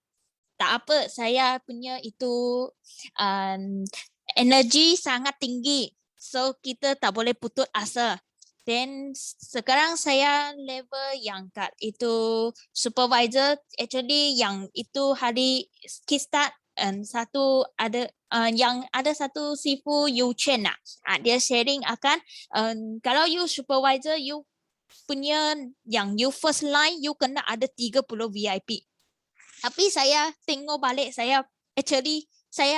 tak apa, saya punya itu energi sangat tinggi, so kita tak boleh putus asa. Dan sekarang saya level yang kat itu supervisor, actually yang itu hari kickstart satu ada yang ada satu Sifu Yu Chen lah. Dia sharing akan kalau you supervisor, you punya yang you first line, you kena ada 30 VIP. Tapi saya tengok balik, saya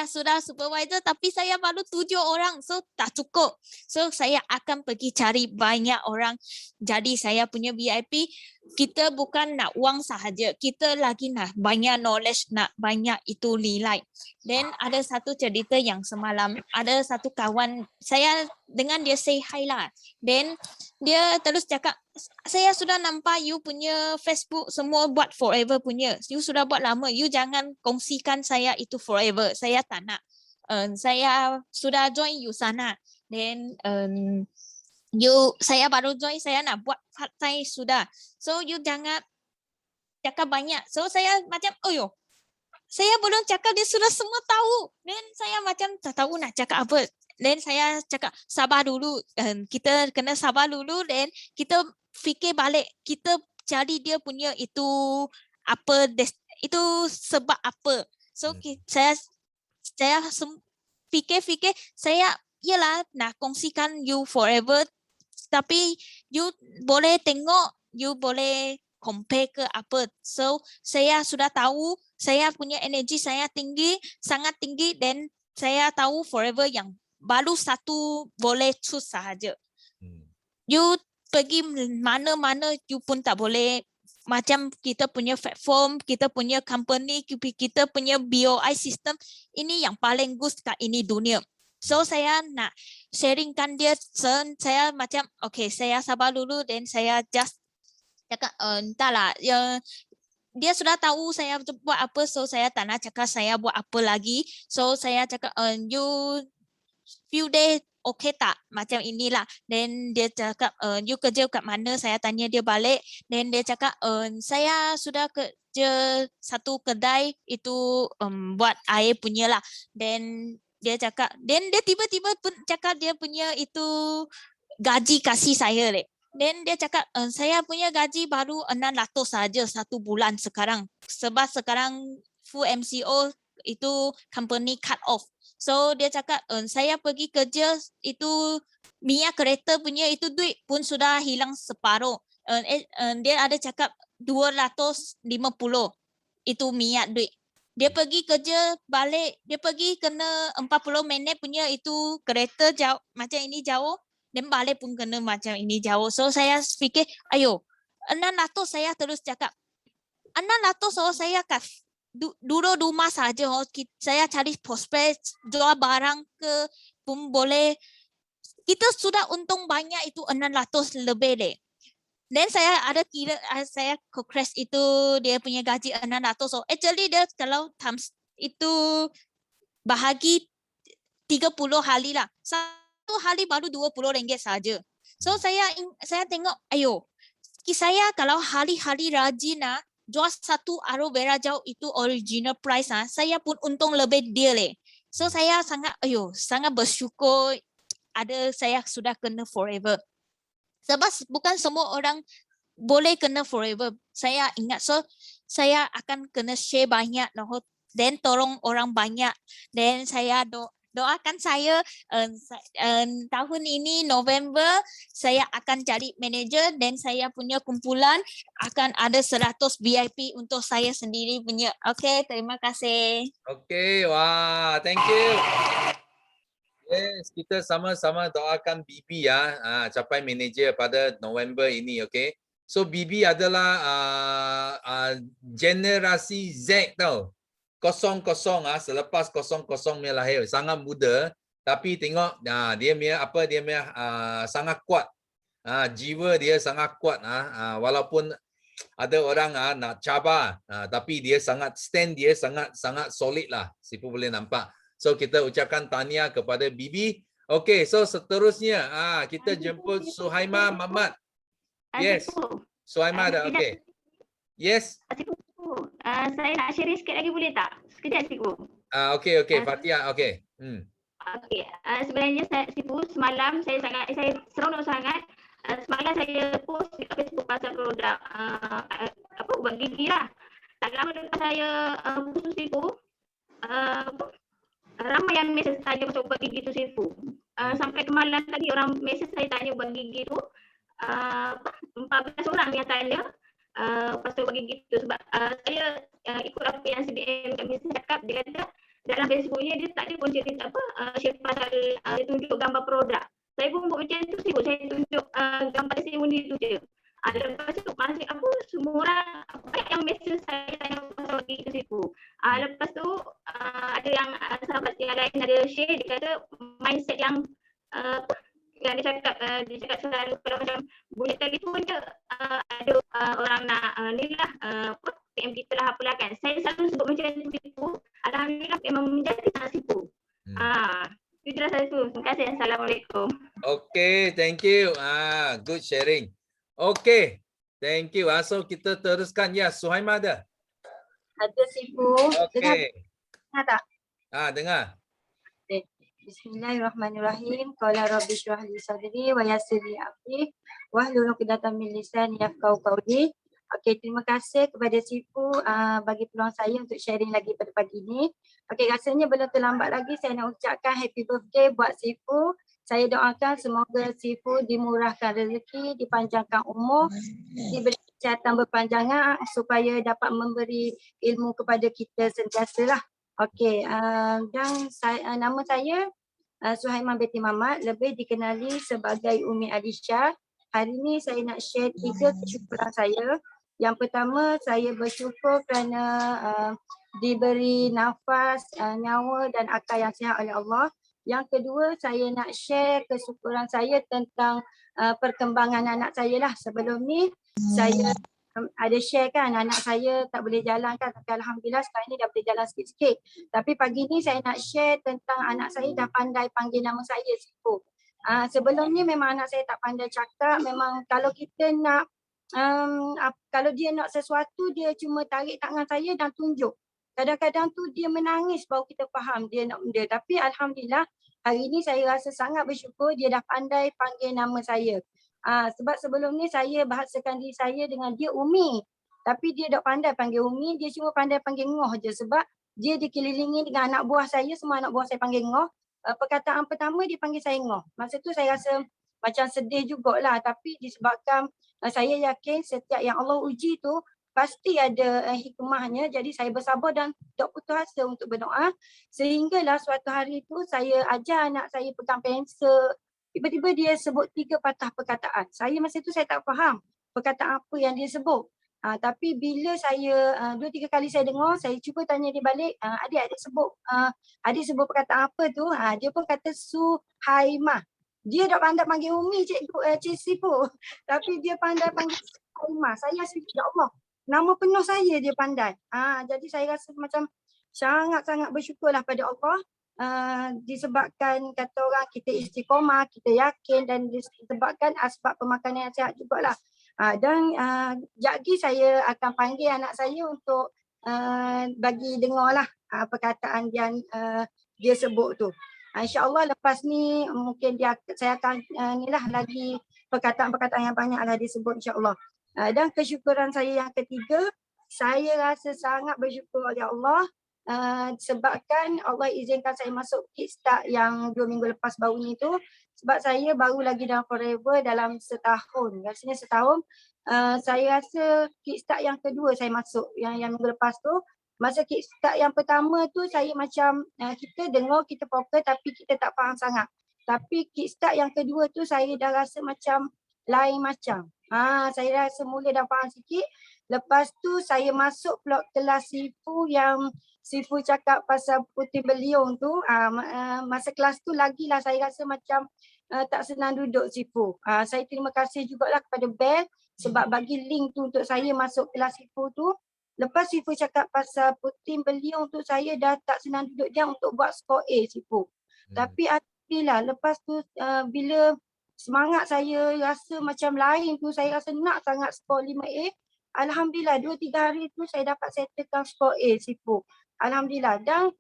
sudah supervisor tapi saya baru 7 orang, so tak cukup. So saya akan pergi cari banyak orang. Jadi saya punya VIP, kita bukan nak wang sahaja, kita lagi nak banyak knowledge, nak banyak itu nilai. Then ada satu cerita yang semalam, ada satu kawan saya dengan dia say hi lah. Then dia terus cakap, saya sudah nampak you punya Facebook semua buat forever punya. You sudah buat lama. You jangan kongsikan saya itu forever. Saya tak nak. Saya sudah join you sana. Then saya baru join, saya nak buat part time sudah. So you jangan cakap banyak. So saya macam, saya belum cakap, dia sudah semua tahu. Then saya macam tak tahu nak cakap apa. Then saya cakap sabar dulu, kita kena sabar dulu. Then kita fikir balik, kita cari dia punya itu apa, itu sebab apa. So saya fikir saya ialah nak kongsikan you forever, tapi you boleh tengok, you boleh compare ke apa. So saya sudah tahu, saya punya energi saya tinggi, sangat tinggi, dan saya tahu forever yang baru satu boleh choose sahaja. You pergi mana-mana you pun tak boleh. Macam kita punya platform, kita punya company, kita punya BOI system, ini yang paling good kat ini dunia. So saya nak sharingkan dia, saya macam okay, saya sabar dulu, dan saya just cakap entahlah, dia sudah tahu saya buat apa, so saya tak nak cakap saya buat apa lagi. So saya cakap you few days okay tak, macam inilah. Then dia cakap you kerja kat mana, saya tanya dia balik. Then dia cakap saya sudah kerja satu kedai itu buat air punya lah. Then dia cakap, then dia tiba-tiba pun cakap dia punya itu gaji kasih saya leh. Then dia cakap saya punya gaji baru 600 saja satu bulan sekarang, sebab sekarang full MCO itu company cut off. So dia cakap saya pergi kerja itu minyak kereta punya itu duit pun sudah hilang separuh. Dia ada cakap 250 itu minyak duit. Dia pergi kerja balik, dia pergi kena 40 minit punya itu kereta jauh, macam ini jauh, dan balik pun kena macam ini jauh. So saya fikir, 600 saya terus cakap, 600 so saya duduk rumah saja, saya cari prospek, jual barang ke pun boleh. Kita sudah untung banyak itu 600 lebih deh. Dan saya ada kira, saya crash itu dia punya gaji 600. So actually dia kalau times itu bahagi 30 hari lah. Satu hari baru RM20 saja. So saya tengok, saya kalau hari-hari rajin jual satu aloe vera jauh itu original price saya pun untung lebih dia leh. So saya sangat bersyukur ada saya sudah kena forever. Sebab bukan semua orang boleh kena forever. Saya ingat, so saya akan kena share banyak, dan tolong orang banyak. Dan saya doakan saya tahun ini November saya akan cari manager, dan saya punya kumpulan akan ada 100 VIP untuk saya sendiri punya. Okay, terima kasih. Okay, wah, thank you. Yes, kita sama-sama doakan Bibi ya, capai manager pada November ini, okay. So Bibi adalah generasi Z tau. 00 selepas 00 punya lahir, sangat muda, tapi tengok dia punya sangat kuat. Jiwa dia sangat kuat, walaupun ada orang nak cabar, tapi dia sangat stand, dia sangat solid lah. Sifu boleh nampak. So kita ucapkan tahniah kepada Bibi. Okay, so seterusnya kita jemput Suhaima Mamat. Yes, Suhaima ada. Okay. Yes. Saya nak share sikit lagi boleh tak? Sekejap Sifu. Okay. Fatia, okay. Okay. Sebenarnya Sifu semalam saya seronok sangat. Semalam saya post di Facebook pasal produk ubat gigi lah. Tak lama lepas saya khusus Sifu, ramai yang mesej saya untuk buat gigi tu Sifu. Sampai kemarin tadi orang mesej saya tanya buat gigi tu. 14 orang yang tanya pasal buat gigi tu sebab saya ikut apa yang CBM kami cakap. Dia kata dalam Facebooknya dia tak ada pun cerita apa share pasal dia tunjuk gambar produk. Saya pun buat macam tu Sifu, saya tunjuk gambar testimoni tu je. Lepas tu masih apa semua orang banyak yang mesej saya tanya pasal gigi tu Sifu. Lepas tu ada yang sahabat yang lain ada share, dia kata mindset yang yang dia cakap selalu kalau macam bunyi telefon je ada orang nak ni lah PM kita lah apalah kan. Saya selalu sebut macam tu Sifu. Alhamdulillah memang menjadi sangat Sifu. Itu jelas saya tu. Terima kasih. Assalamualaikum. Okay, thank you. Good sharing. Okay, thank you. So kita teruskan. Ya, Suhaima ada? Ada Sifu. Okay. Dengar tak? Dengar. Okay. Bismillahirrahmanirrahim. Qala rabbi shrah li sadri wa yassir li amri wahlul 'uqdatam min lisani yafqahu qawli. Okey, terima kasih kepada Sifu bagi peluang saya untuk sharing lagi pada pagi ini. Okey, rasanya belum terlambat lagi saya nak ucapkan happy birthday buat Sifu. Saya doakan semoga Sifu dimurahkan rezeki, dipanjangkan umur, diberi kesihatan berpanjangan supaya dapat memberi ilmu kepada kita sentiasa lah. Okey, dan nama saya Suhaima binti Mamat, lebih dikenali sebagai Umi Alisha. Hari ini saya nak share 3 kesyukuran saya. Yang pertama, saya bersyukur kerana diberi nafas, nyawa dan akal yang sihat oleh Allah. Yang kedua, saya nak share kesyukuran saya tentang perkembangan anak saya lah. Sebelum ni saya ada share kan anak saya tak boleh jalan kan, tapi Alhamdulillah sekarang ni dah boleh jalan sikit-sikit. Tapi pagi ni saya nak share tentang anak saya dah pandai panggil nama saya Sifu. Sebelum ni memang anak saya tak pandai cakap. Memang kalau kita nak kalau dia nak sesuatu, dia cuma tarik tangan saya dan tunjuk. Kadang-kadang tu dia menangis baru kita faham dia nak benda. Tapi Alhamdulillah hari ni saya rasa sangat bersyukur dia dah pandai panggil nama saya. Sebab sebelum ni saya bahasakan diri saya dengan dia Umi. Tapi dia tak pandai panggil Umi, dia cuma pandai panggil Ngoh je. Sebab dia dikelilingi dengan anak buah saya, semua anak buah saya panggil Ngoh. Perkataan pertama dia panggil saya Ngoh. Masa tu saya rasa macam sedih jugalah. Tapi disebabkan saya yakin setiap yang Allah uji tu pasti ada hikmahnya. Jadi saya bersabar dan tak putus asa untuk berdoa. Sehinggalah suatu hari tu saya ajar anak saya pegang pensel. Tiba-tiba dia sebut 3 patah perkataan. Saya masa tu saya tak faham perkataan apa yang dia sebut. Tapi bila saya 2-3 kali saya dengar, saya cuba tanya dia balik, adik sebut perkataan apa tu? Dia pun kata Suhaimah. Dia tak pandai panggil Umi Cik Sifu. Tapi dia pandai panggil Suhaimah. Saya rasa ya Allah, nama penuh saya dia pandai. Jadi saya rasa macam sangat-sangat bersyukurlah pada Allah. Disebabkan kata orang kita istiqomah, kita yakin dan disebabkan asbab pemakanan yang sihat jugalah. Dan lagi saya akan panggil anak saya untuk bagi dengarlah perkataan yang dia sebut tu. InsyaAllah lepas ni mungkin saya akan lagi perkataan-perkataan yang banyak lah disebut insyaAllah. Dan kesyukuran saya yang ketiga, saya rasa sangat bersyukur oleh Allah. Sebabkan Allah izinkan saya masuk Kickstart yang 2 minggu lepas baru ni tu. Sebab saya baru lagi dalam Forever dalam setahun. Rasanya setahun. Saya rasa Kickstart yang kedua saya masuk yang minggu lepas tu. Masa Kickstart yang pertama tu saya macam kita dengar, kita fokus tapi kita tak faham sangat. Tapi Kickstart yang kedua tu saya dah rasa macam lain macam. Saya rasa mula dah faham sikit. Lepas tu saya masuk pula kelas Sifu yang Sifu cakap pasal putih beliung tu. Masa kelas tu lagilah saya rasa macam tak senang duduk Sifu. Saya terima kasih jugalah kepada Bel sebab bagi link tu untuk saya masuk kelas Sifu tu. Lepas Sifu cakap pasal putih beliung tu, saya dah tak senang duduk dia untuk buat skor A Sifu. Tapi alhamdulillah lepas tu bila semangat saya rasa macam lain tu, saya rasa nak sangat skor 5A. Alhamdulillah 2-3 hari tu saya dapat settlekan skor A Sifu. Alhamdulillah. Dan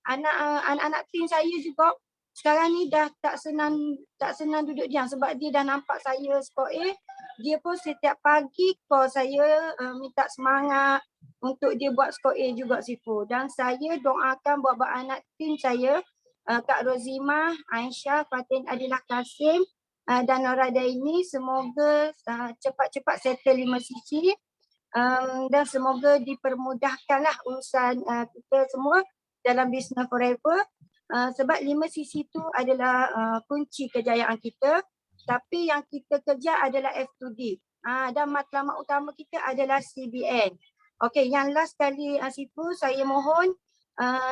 anak-anak tim saya juga sekarang ni dah tak senang duduk diam sebab dia dah nampak saya skor A. Dia pun setiap pagi call saya minta semangat untuk dia buat skor A juga Sifu. Dan saya doakan buat-buat anak tim saya, Kak Rozimah, Aisyah, Fatin Adilah Kasim dan Norada ini semoga cepat-cepat settle 5 sisi dan semoga dipermudahkanlah urusan kita semua dalam Business Forever. Sebab 5 sisi itu adalah kunci kejayaan kita. Tapi yang kita kejar adalah F2D. Dan matlamat utama kita adalah CBN. Okey, yang last kali Sifu, saya mohon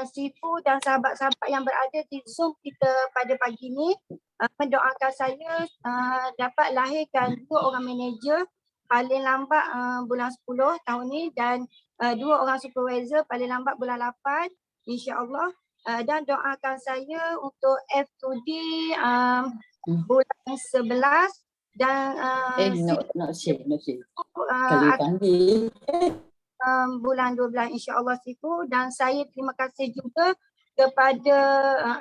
Sifu dan sahabat-sahabat yang berada di Zoom kita pada pagi ni mendoakan saya dapat lahirkan 2 orang manager paling lambat bulan 10 tahun ni dan 2 orang supervisor paling lambat bulan 8 insya-Allah. Dan doakan saya untuk F2D bulan 11 dan bulan 12 insya-Allah Sifu. Dan saya terima kasih juga kepada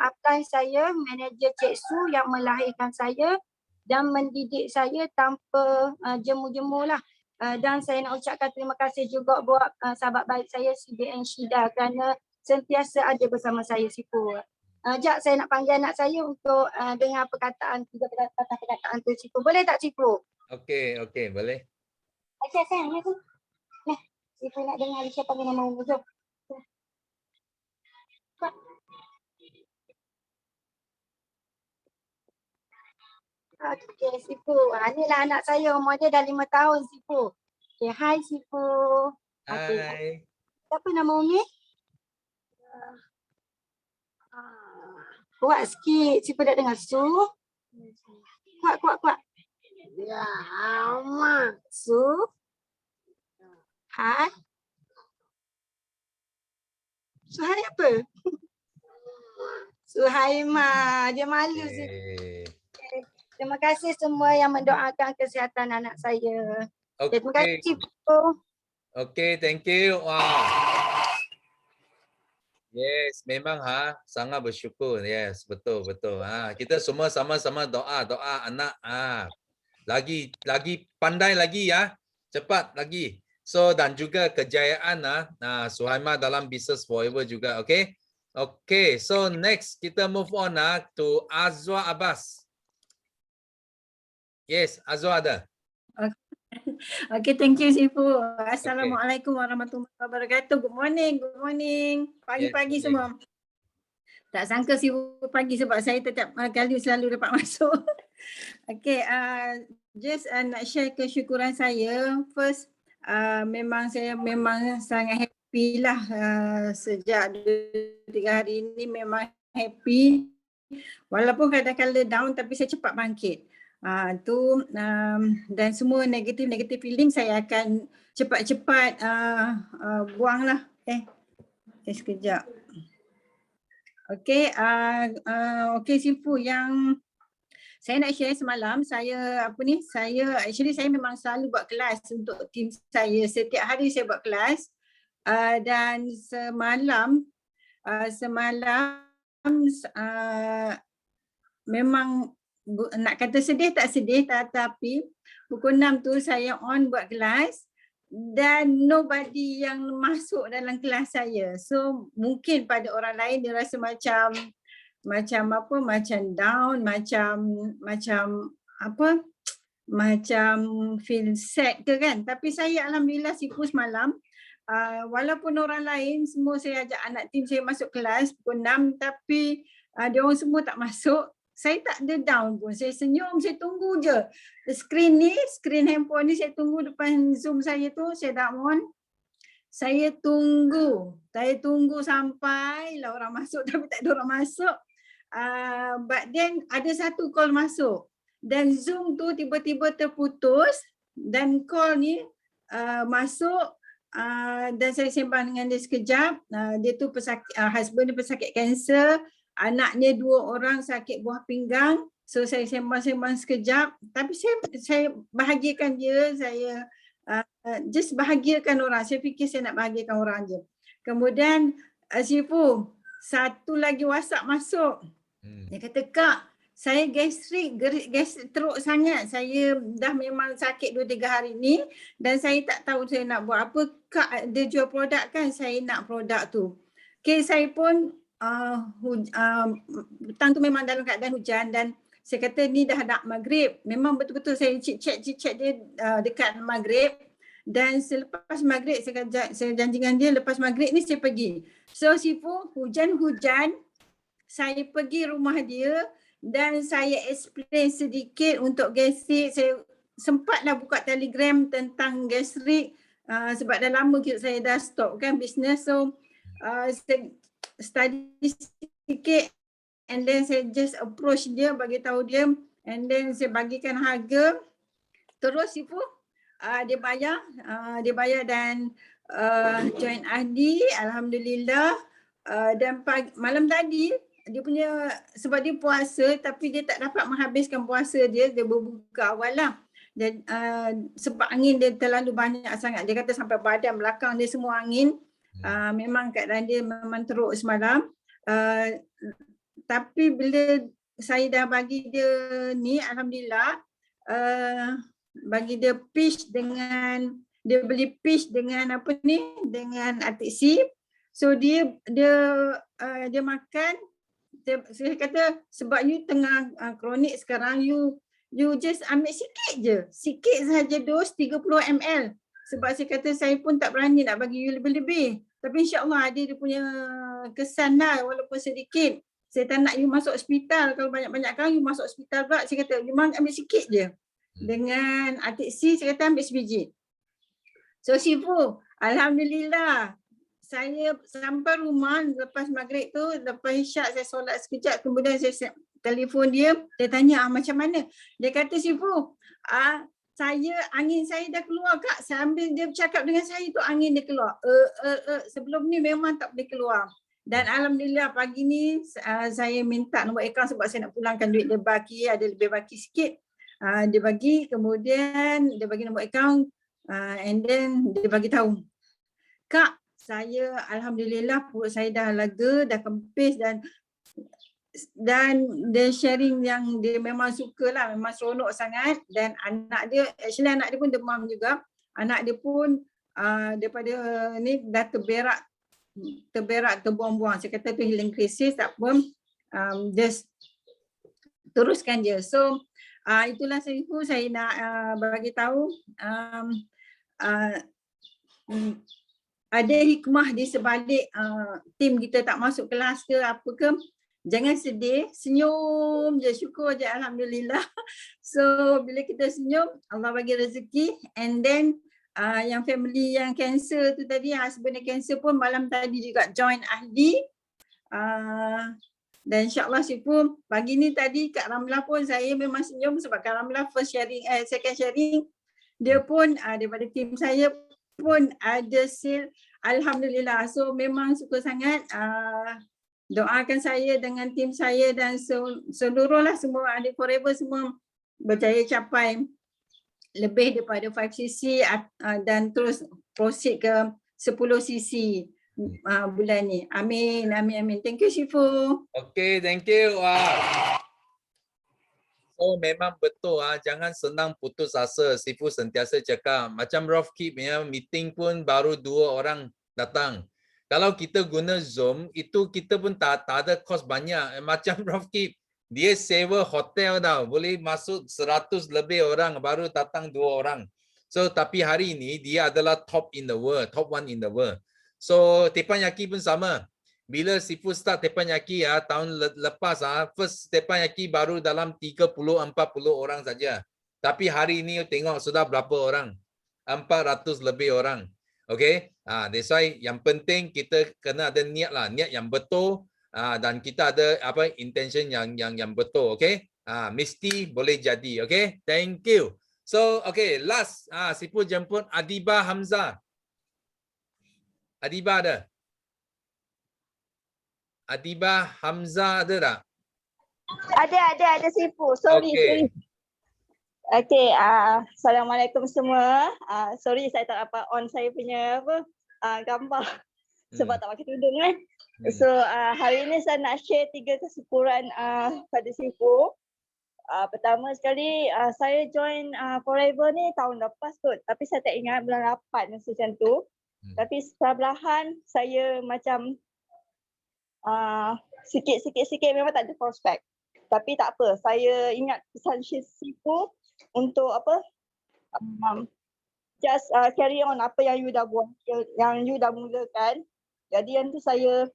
upline saya, manager Cik Su yang melahirkan saya dan mendidik saya tanpa jemu-jemu lah. Dan saya nak ucapkan terima kasih juga buat sahabat baik saya CBN Shida kerana sentiasa ada bersama saya Sifu. Jap saya nak panggil anak saya untuk dengar perkataan, 3 perkataan tu Sifu. Boleh tak Sifu? Okey, boleh. Aisyah sayang, ni tu. Nah, Sifu nak dengar Aisyah panggil nama umur. Jom. Okey Sifu, inilah anak saya, umur dia dah 5 tahun Sifu. Okey, hai Sifu. Hai. Siapa nama Umi? Kuat sikit, Sifu dah dengar Su. Kuat. Ya, Mak. Su. Hai. Suhai apa? Suhaima. Dia malu sih. Terima kasih semua yang mendoakan kesihatan anak saya. Terima kasih Sifu. Okey, thank you. Wow. Yes, memang sangat bersyukur. Yes, betul. Kita semua sama-sama doa anak lagi pandai lagi ya. Cepat lagi. So dan juga kejayaan Suhaima dalam Business Forever juga, okey? Okey, so next kita move on to Azwa Abbas. Yes, Azwa ada. Okay, thank you Sifu. Assalamualaikum warahmatullahi wabarakatuh. Good morning. Pagi-pagi semua. Tak sangka Sifu pagi sebab saya tetap kali selalu dapat masuk. Okay, just nak share kesyukuran saya. First, saya memang sangat happy lah sejak 2-3 hari ini memang happy. Walaupun kadang-kadang down tapi saya cepat bangkit. Dan semua negatif feeling saya akan cepat-cepat buanglah. Sekejap. Okey Sifu, yang saya nak share semalam, saya memang selalu buat kelas untuk tim saya. Setiap hari saya buat kelas dan semalam memang nak kata sedih tak sedih, tetapi pukul 6 tu saya on buat kelas dan nobody yang masuk dalam kelas saya. So mungkin pada orang lain dia rasa macam down, macam feel sad ke kan. Tapi saya alhamdulillah Sifu semalam walaupun orang lain semua saya ajak anak tim saya masuk kelas pukul 6 tapi dia orang semua tak masuk. Saya tak ada down pun. Saya senyum, saya tunggu je. Screen handphone ni saya tunggu depan Zoom saya tu, saya dah on. Saya tunggu sampai lah orang masuk tapi tak ada orang masuk. But then ada satu call masuk. Dan Zoom tu tiba-tiba terputus dan call ni masuk dan saya sembang dengan dia sekejap. Dia tu husband dia pesakit kanser. Anaknya 2 orang sakit buah pinggang. So saya sembang-sembang sekejap. Tapi saya bahagiakan dia. Saya just bahagiakan orang. Saya fikir saya nak bahagiakan orang je. Kemudian Sifu, satu lagi WhatsApp masuk. Dia kata, Kak, saya gastrik teruk sangat. Saya dah memang sakit 2-3 hari ni dan saya tak tahu saya nak buat apa. Kak, dia jual produk kan, saya nak produk tu. Okay, saya pun petang tu memang dalam keadaan hujan dan saya kata ni dah nak maghrib. Memang betul-betul saya cek dia dekat maghrib. Dan selepas maghrib saya janjikan dia lepas maghrib ni saya pergi. So Sifu, hujan-hujan saya pergi rumah dia dan saya explain sedikit untuk gastrik. Saya sempatlah buka Telegram tentang gastrik sebab dah lama saya dah stop kan bisnes. So saya study sikit and then saya just approach dia, bagi tahu dia and then saya bagikan harga. Terus Sifu dia bayar dan join ahli, alhamdulillah. Dan malam tadi dia punya, sebab dia puasa tapi dia tak dapat menghabiskan puasa dia berbuka awal lah. Dan sebab angin dia terlalu banyak sangat, dia kata sampai badan belakang dia semua angin. Memang keadaan dia memang teruk semalam. Tapi bila saya dah bagi dia ni, alhamdulillah, bagi dia fish dengan, dia beli fish dengan apa ni, dengan ATC. So dia makan. Saya kata sebab you tengah kronik sekarang, you just ambil sikit sahaja dos 30 ml. Sebab saya kata saya pun tak berani nak bagi you lebih-lebih. Tapi insyaAllah ada dia punya kesan lah walaupun sedikit. Saya tak nak you masuk hospital. Kalau banyak-banyak kan you masuk hospital pula. Saya kata you ambil sikit je. Dengan ATC saya kata ambil sebiji. So Sifu, alhamdulillah. Saya sampai rumah lepas maghrib tu, lepas isyak saya solat sekejap, kemudian saya telefon dia, saya tanya macam mana. Dia kata Sifu, angin saya dah keluar Kak. Sambil dia bercakap dengan saya tu angin dia keluar. Sebelum ni memang tak boleh keluar. Dan alhamdulillah pagi ni saya minta nombor akaun sebab saya nak pulangkan duit dia baki, ada lebih baki sikit. Dia bagi, kemudian dia bagi nombor akaun and then dia bagi tahu, Kak, saya alhamdulillah perut saya dah lega, dah kempis dan dia sharing yang dia memang suka lah, memang seronok sangat. Dan anak dia, actually anak dia pun demam juga. Anak dia pun daripada ni dah terbuang-buang. Saya kata tu healing crisis, tak apa. Just teruskan je. So itulah saya nak bagi tahu ada hikmah di sebalik tim kita tak masuk kelas ke apa ke. Jangan sedih, senyum je, syukur je, alhamdulillah. So bila kita senyum, Allah bagi rezeki. And then yang family yang cancer tu tadi, husband yang cancer pun malam tadi juga join ahli. Dan insyaAllah Sifu, pagi ni tadi Kak Ramlah pun saya memang senyum sebab Kak Ramlah first sharing, second sharing. Dia pun daripada tim saya pun ada sale, alhamdulillah. So memang suka sangat. Doakan saya dengan tim saya dan seluruhlah semua ahli Forever semua berjaya capai lebih daripada 5cc dan terus proceed ke 10cc bulan ni. Amin, amin, amin. Thank you Sifu. Okay, thank you. So memang betul jangan senang putus asa. Sifu sentiasa cakap macam Rolf Kip ya, meeting pun baru 2 orang datang. Kalau kita guna Zoom itu kita pun tak ada kos banyak. Macam Rolf Kip, dia sewa hotel tau, boleh masuk 100 lebih orang baru datang 2 orang. So tapi hari ini dia adalah top 1 in the world. So teppanyaki pun sama. Bila Sifu start teppanyaki tahun lepas first teppanyaki baru dalam 30-40 orang saja. Tapi hari ini tengok sudah berapa orang? 400 lebih orang. Okay, that's why yang penting kita kena ada niat lah, niat yang betul dan kita ada intention yang betul. Okay, mesti boleh jadi. Okay, thank you. So okay, last Sifu jemput Adiba Hamzah. Adiba ada? Adiba Hamzah ada tak? Ada Sifu. Sorry. Okay, Assalamualaikum semua. Sorry saya tak dapat on saya punya gambar sebab tak pakai tudung kan. So hari ini saya nak share 3 kesyukuran pada Sifu. Pertama sekali saya join Forever ni tahun lepas kot, tapi saya tak ingat bulan 8 macam tu. Tapi sebelahan saya macam sikit-sikit memang tak ada prospek. Tapi tak apa, saya ingat pesan Sifu untuk apa? Just carry on apa yang you dah buat, yang you dah mulakan. Jadi yang tu saya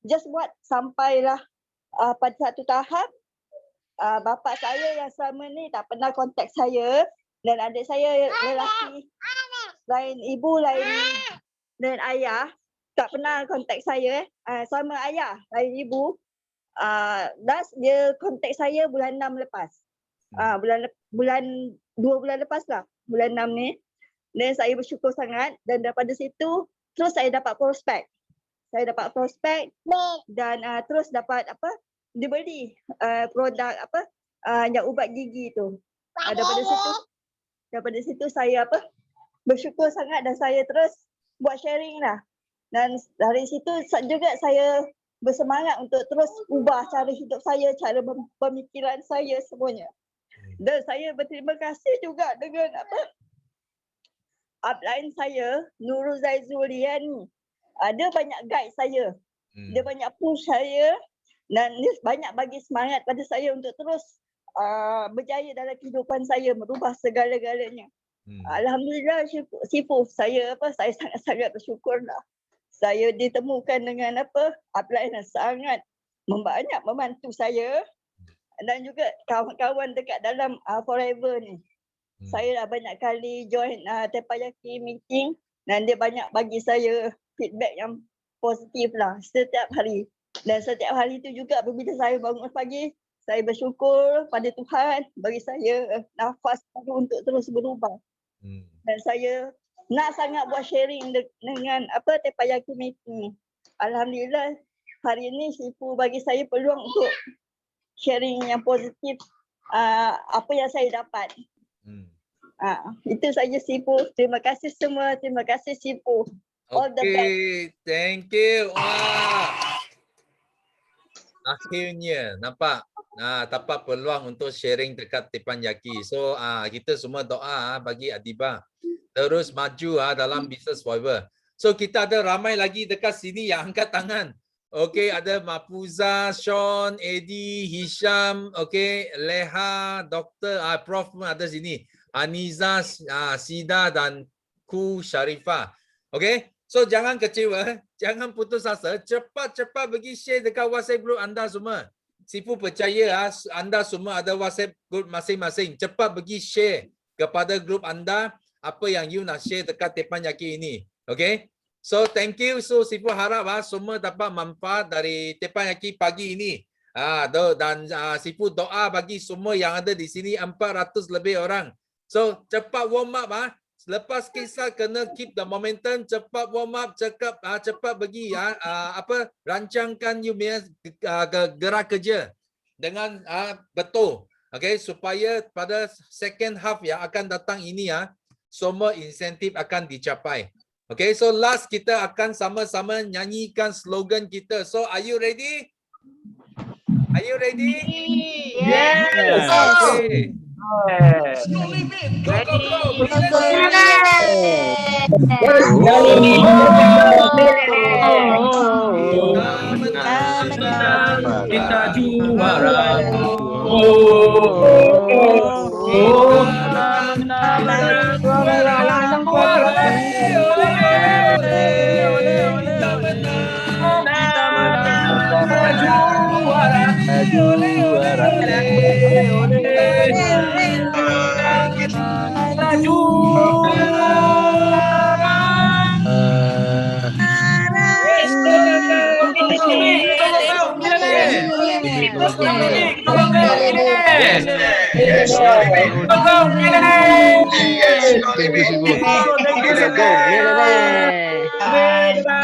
just buat sampailah pada satu tahap bapa saya yang selama ni tak pernah kontak saya dan adik saya lelaki lain ibu lain ayah tak pernah kontak saya sama ayah lain ibu. Last dia kontak saya bulan 6 lepas. Bulan 2 bulan lepas lah, bulan 6 ni. Dan saya bersyukur sangat dan daripada situ terus saya dapat prospek. Dan terus dapat apa? Dibeli produk apa? Yang ubat gigi tu. Daripada situ saya apa? Bersyukur sangat dan saya terus buat sharing lah. Dan dari situ juga saya bersemangat untuk terus ubah cara hidup saya, cara pemikiran saya semuanya. Dan saya berterima kasih juga dengan apa? Upline saya, Nurul Zaizulian ni. Dia banyak guide saya. Dia banyak push saya dan dia banyak bagi semangat pada saya untuk terus berjaya dalam kehidupan saya, merubah segala-galanya. Alhamdulillah Sifu, saya sangat-sangat bersyukurlah. Saya ditemukan dengan apa? Upline yang sangat banyak membantu saya dan juga kawan-kawan dekat dalam Forever ni. Saya dah banyak kali join Teppanyaki meeting dan dia banyak bagi saya feedback yang positif lah setiap hari. Dan setiap hari itu juga apabila saya bangun pagi, saya bersyukur pada Tuhan bagi saya nafas baru untuk terus berubah. Dan saya nak sangat buat sharing dengan apa Teppanyaki meeting. Alhamdulillah hari ini Sifu bagi saya peluang untuk sharing yang positif apa yang saya dapat. Itu saja Sifu. Terima kasih semua. Terima kasih Sifu. All the best. Thank you. Wah. Akhirnya nampak dapat peluang untuk sharing dekat Teppanyaki. So kita semua doa bagi Adiba terus maju dalam Business Forever. So kita ada ramai lagi dekat sini yang angkat tangan. Okey, ada Mafuza, Sean, Eddie, Hisham, okey, Leha, Doktor, Prof pun ada sini. Aniza, Sida dan Ku Sharifah. Okey. So jangan kecewa, jangan putus asa, cepat-cepat bagi share dekat WhatsApp group anda semua. Sifu percaya anda semua ada WhatsApp group masing-masing. Cepat bagi share kepada group anda apa yang you nak share dekat Teppanyaki ini. Okay? So thank you. So Sifu harap semua dapat manfaat dari Teppanyaki pagi ini. Dan Sifu doa bagi semua yang ada di sini 400 lebih orang. So cepat warm up Lepas kisah kena keep the momentum, cepat warm up, cepat bagi rancangkan you punya gerak kerja dengan betul. Okay, supaya pada second half yang akan datang ini semua insentif akan dicapai. Okay, so last kita akan sama-sama nyanyikan slogan kita. So are you ready? Are you ready? Yes. Okay. Kita juara. Yes.